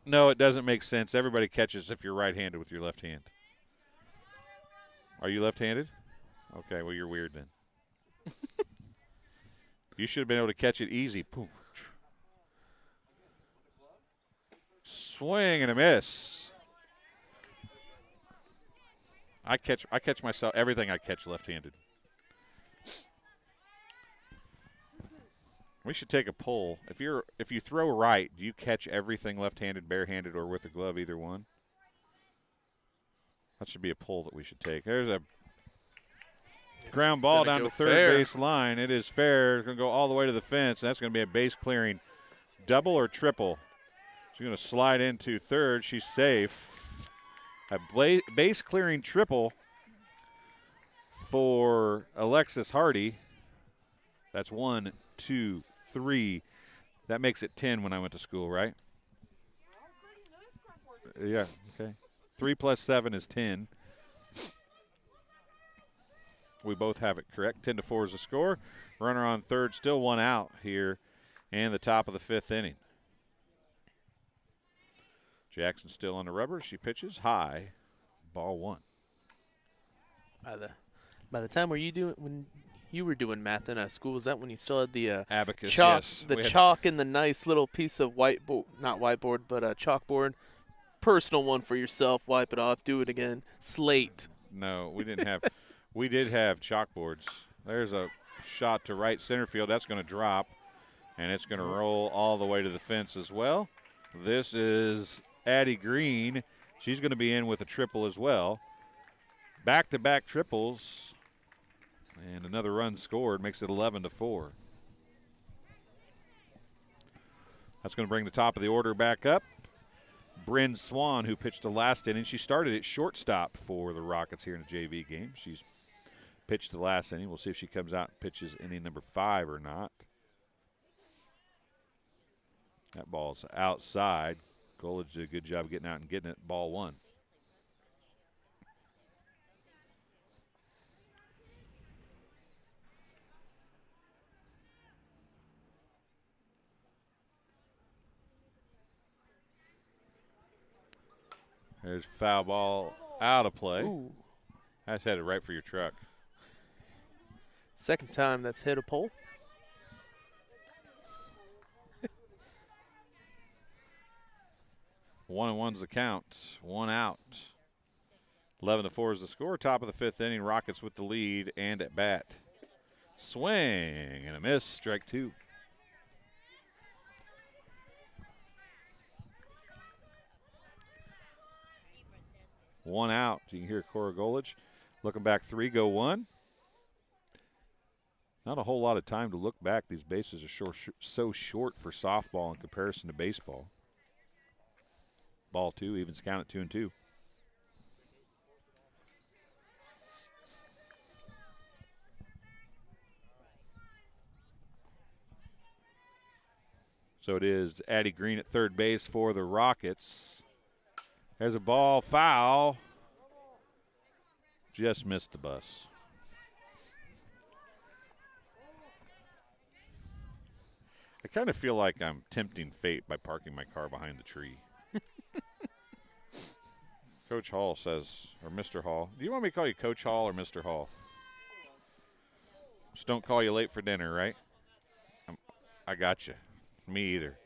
No, it doesn't make sense. Everybody catches if you're right-handed with your left hand. Are you left-handed? Okay, well, you're weird then. You should have been able to catch it easy. Boom. Swing and a miss. I catch myself, everything I catch left-handed. We should take a poll. If you throw right, do you catch everything left-handed, barehanded, or with a glove, either one? That should be a poll that we should take. There's a ground ball down to third base line. It is fair. It's going to go all the way to the fence. That's going to be a base clearing double or triple. She's going to slide into third. She's safe. A base clearing triple for Alexis Hardy. That's 1, 2, 3. That makes it 10 when I went to school, right? Yeah, okay. 3 plus 7 is 10. We both have it correct. 10-4 is the score. Runner on third, still one out here in the top of the fifth inning. Jackson still on the rubber. She pitches high. Ball one. By the time when you were doing math in school, was that when you still had the abacus? Chalk, yes. The chalk and the nice little piece of whiteboard, not whiteboard, but chalkboard. Personal one for yourself. Wipe it off. Do it again. Slate. No, we didn't have. We did have chalkboards. There's a shot to right center field. That's going to drop, and it's going to roll all the way to the fence as well. This is Addie Green. She's going to be in with a triple as well. Back-to-back triples, and another run scored makes it 11-4. That's going to bring the top of the order back up. Bryn Swan, who pitched the last inning. She started at shortstop for the Rockets here in the JV game. She's pitched the last inning. We'll see if she comes out and pitches inning number 5 or not. That ball's outside. Golage did a good job getting out and getting it. Ball 1. There's foul ball out of play. Ooh. That's headed right for your truck. Second time that's hit a pole. 1-1's the count. 1 out. 11-4 is the score. Top of the 5th inning. Rockets with the lead and at bat. Swing and a miss. Strike 2. One out. You can hear Cora Golage looking back 3, go 1. Not a whole lot of time to look back. These bases are so short for softball in comparison to baseball. Ball 2, evens count at 2-2. So it is Addie Green at third base for the Rockets. There's a ball, foul. Just missed the bus. I kind of feel like I'm tempting fate by parking my car behind the tree. Coach Hall says, or Mr. Hall. Do you want me to call you Coach Hall or Mr. Hall? Just don't call you late for dinner, right? I got you. Me either.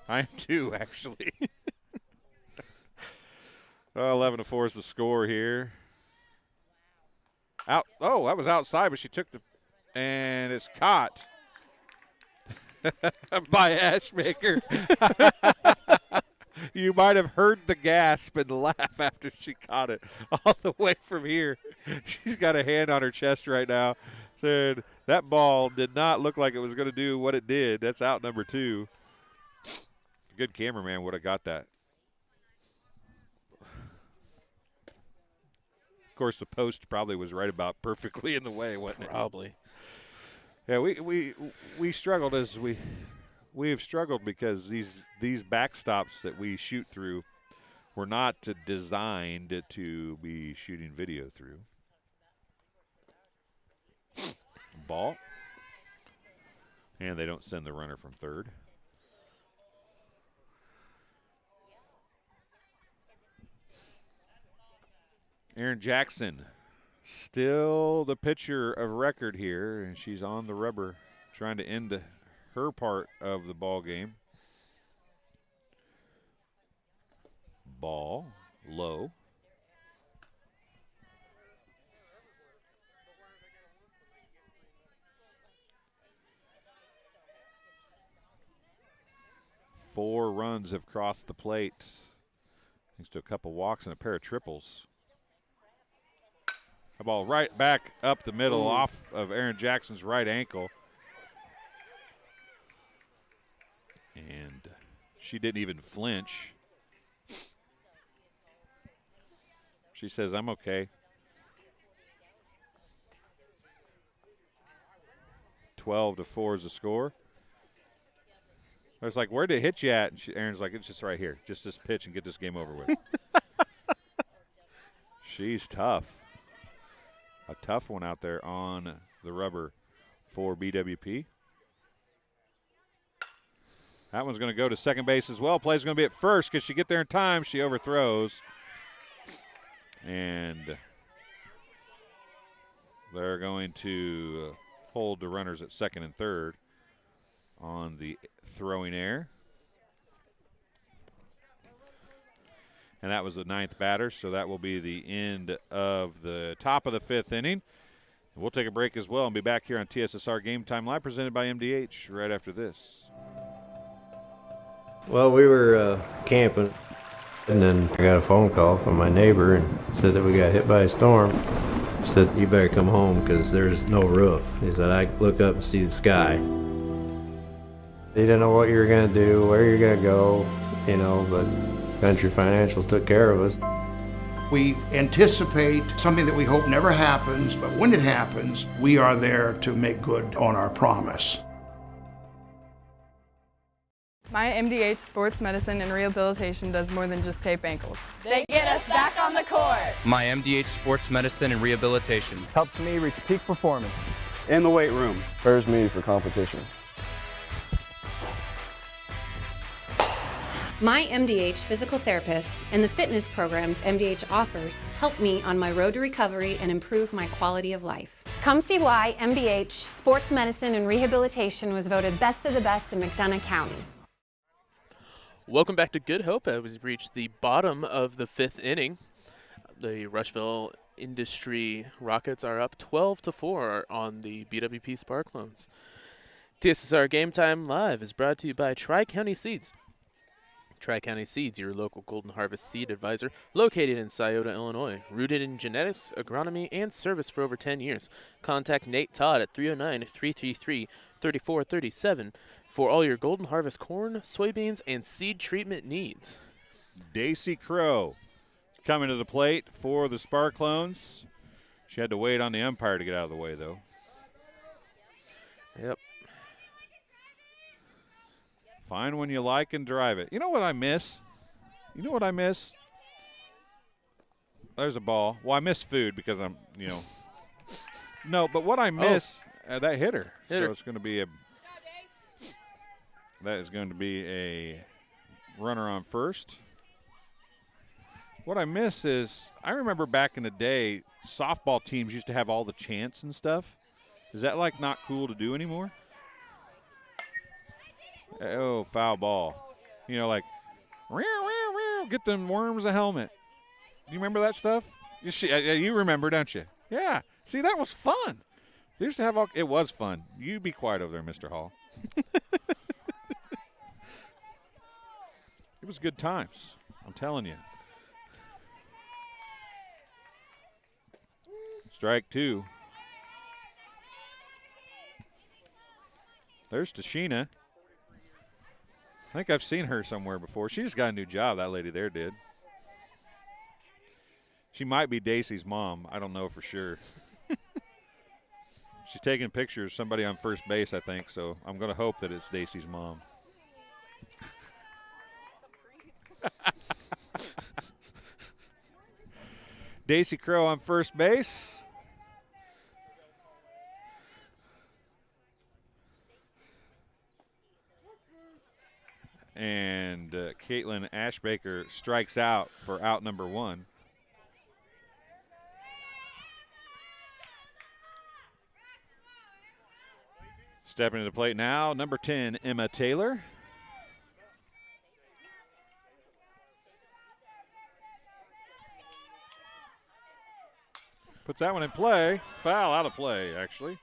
I am too, actually. 11-4 is the score here. Out. Oh, that was outside, but she took the, and it's caught by Ashmaker. You might have heard the gasp and laugh after she caught it all the way from here. She's got a hand on her chest right now. Said that ball did not look like it was going to do what it did. That's out number 2. A good cameraman would have got that. Of course, the post probably was right about perfectly in the way, wasn't it? Probably. Yeah, we struggled as we have struggled because these backstops that we shoot through were not designed to be shooting video through. Ball. And they don't send the runner from third. Erin Jackson, still the pitcher of record here, and she's on the rubber trying to end her part of the ball game. Ball low. Four runs have crossed the plate, thanks to a couple walks and a pair of triples. The ball right back up the middle. Ooh. Off of Erin Jackson's right ankle. And she didn't even flinch. She says, I'm okay. 12-4 is the score. I was like, where'd it hit you at? And Erin's like, it's just right here. Just this pitch and get this game over with. She's tough. A tough one out there on the rubber for BWP. That one's going to go to second base as well. Play's going to be at first. Can she get there in time? She overthrows. And they're going to hold the runners at second and third on the throwing error. And that was the 9th batter, so that will be the end of the top of the 5th inning. And we'll take a break as well and be back here on TSSR Game Time Live, presented by MDH, right after this. Well, we were camping, and then I got a phone call from my neighbor and said that we got hit by a storm. He said, you better come home because there's no roof. He said, I look up and see the sky. You didn't know what you were going to do, where you're going to go, you know, but Country Financial took care of us. We anticipate something that we hope never happens, but when it happens, we are there to make good on our promise. My MDH Sports Medicine and Rehabilitation does more than just tape ankles. They get us back on the court. My MDH Sports Medicine and Rehabilitation helps me reach peak performance. In the weight room. Prepares me for competition. My MDH physical therapists and the fitness programs MDH offers help me on my road to recovery and improve my quality of life. Come see why MDH Sports Medicine and Rehabilitation was voted best of the best in McDonough County. Welcome back to Good Hope as we've reached the bottom of the 5th inning. The Rushville-Industry Rockets are up 12-4 on the BWP Sparklones. TSSR Game Time Live is brought to you by Tri-County Seeds. Tri-County Seeds, your local Golden Harvest seed advisor, located in Scioto, Illinois. Rooted in genetics, agronomy, and service for over 10 years. Contact Nate Todd at 309-333-3437 for all your Golden Harvest corn, soybeans, and seed treatment needs. Daisy Crow coming to the plate for the Sparklones. She had to wait on the umpire to get out of the way, though. Yep. Find one you like and drive it. You know what I miss? You know what I miss? There's a ball. Well, I miss food because I'm, No, but what I miss, that hitter. So it's going to be that is going to be a runner on first. What I miss is, I remember back in the day, softball teams used to have all the chants and stuff. Is that not cool to do anymore? Oh, foul ball. Rear, get them worms a helmet. Do you remember that stuff? You remember, don't you? Yeah. See, that was fun. They used to have it was fun. You be quiet over there, Mr. Hall. It was good times. I'm telling you. Strike 2. There's Tashina. I think I've seen her somewhere before. She just got a new job, that lady there did. She might be Dacey's mom. I don't know for sure. She's taking pictures, somebody on first base, I think, so I'm going to hope that it's Dacey's mom. Daisy Crow on first base. And Caitlin Ashbaker strikes out for out number 1. Stepping to the plate now, number 10, Emma Taylor. Puts that one in play. Foul out of play, actually.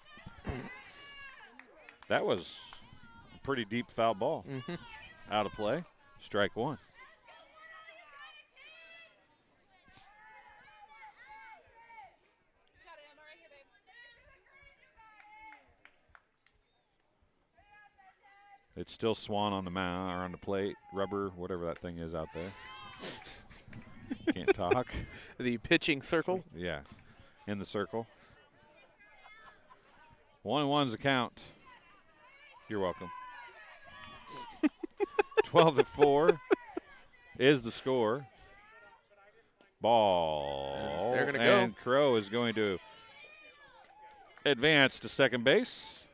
That was a pretty deep foul ball. Mm-hmm. Out of play. Strike 1. It's still Swan on the mound or on the plate, rubber, whatever that thing is out there. Can't talk. The pitching circle? Yeah, in the circle. 1-1's the count. You're welcome. 12-4 is the score. Ball. They're going to and go. Crow is going to advance to second base.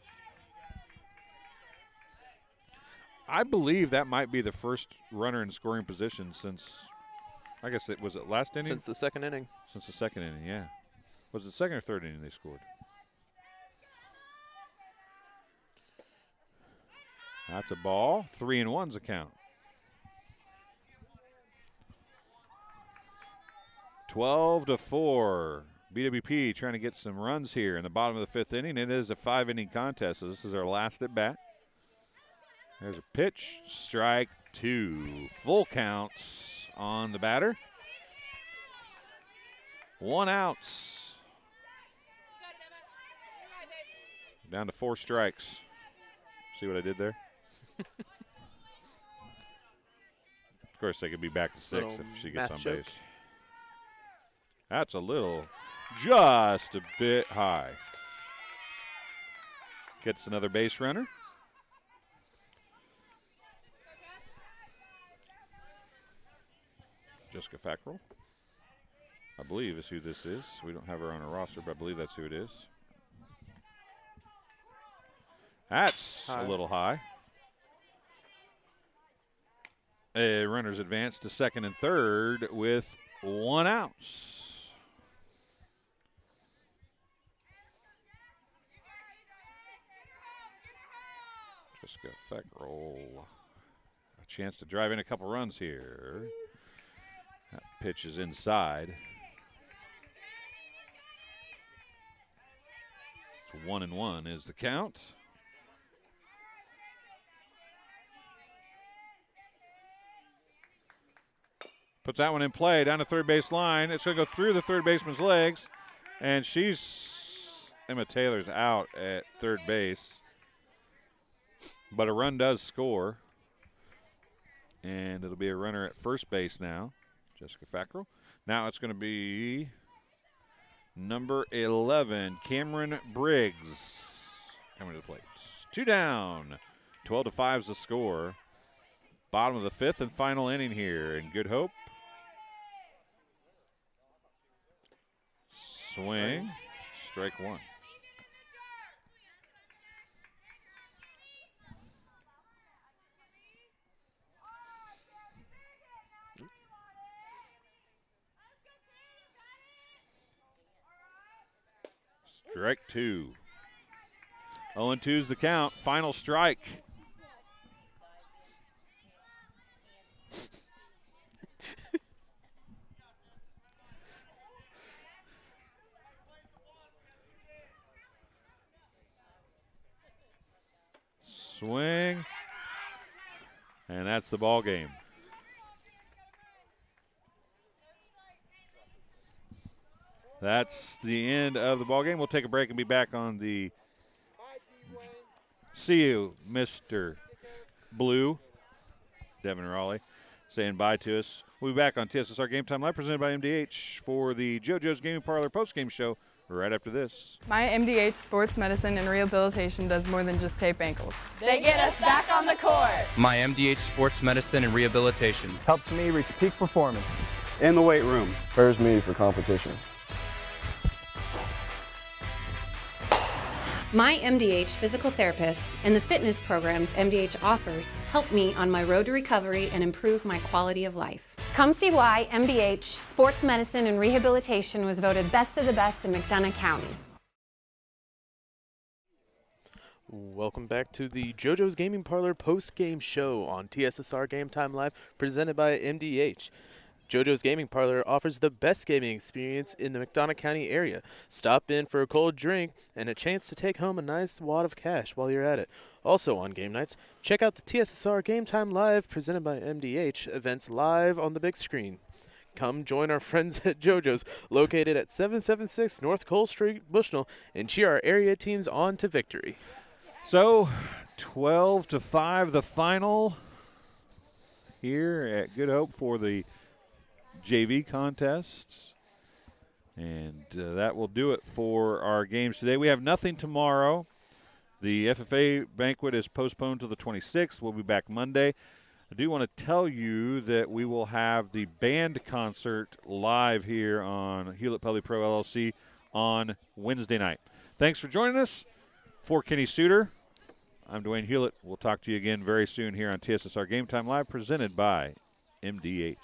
I believe that might be the first runner in scoring position since, I guess it was last inning? Since the second inning. Since the second inning, yeah. Was it second or third inning they scored? That's a ball. 3-1's a count. 12-4. BWP trying to get some runs here in the bottom of the 5th inning. It is a 5-inning contest, so this is our last at bat. There's a pitch. Strike 2. Full counts on the batter. 1 out. Down to 4 strikes. See what I did there? course, they could be back to 6 Little if she gets math on joke. base. That's a little, just a bit high. Gets another base runner. Jessica Fackrell, I believe, is who this is. We don't have her on our roster, but I believe that's who it is. That's a little high. Runners advance to second and third with 1 out. Jessica Fackrell, a chance to drive in a couple runs here. That pitch is inside. It's 1-1 is the count. Puts that one in play down the third base line. It's going to go through the third baseman's legs, and Emma Taylor's out at third base. But a run does score, and it'll be a runner at first base now, Jessica Fackrell. Now it's going to be number 11, Cameron Briggs, coming to the plate. 2 down, 12-5 is the score. Bottom of the 5th and final inning here in Good Hope. Swing, strike 1. Strike 2. 0-2 is the count. Final strike. Swing. And that's the ball game. That's the end of the ball game. We'll take a break and be back on the See you, Mr. Blue. Devin Raleigh saying bye to us. We'll be back on TSSR Game Time Live, presented by MDH, for the JoJo's Gaming Parlor postgame show right after this. My MDH Sports Medicine and Rehabilitation does more than just tape ankles. They get us back on the court. My MDH Sports Medicine and Rehabilitation helps me reach peak performance. In the weight room. Prepares me for competition. My MDH physical therapists and the fitness programs MDH offers help me on my road to recovery and improve my quality of life. Come see why MDH Sports Medicine and Rehabilitation was voted best of the best in McDonough County. Welcome back to the JoJo's Gaming Parlor post-game show on TSSR Game Time Live, presented by MDH. JoJo's Gaming Parlor offers the best gaming experience in the McDonough County area. Stop in for a cold drink and a chance to take home a nice wad of cash while you're at it. Also on game nights, check out the TSSR Game Time Live, presented by MDH, events live on the big screen. Come join our friends at JoJo's, located at 776 North Cole Street, Bushnell, and cheer our area teams on to victory. So, 12-5, the final here at Good Hope for the JV contests. And that will do it for our games today. We have nothing tomorrow. The FFA banquet is postponed to the 26th. We'll be back Monday. I do want to tell you that we will have the band concert live here on Hewlett Public Pro LLC on Wednesday night. Thanks for joining us. For Kenny Suter, I'm Dwayne Hewlett. We'll talk to you again very soon here on TSSR Game Time Live, presented by MDH.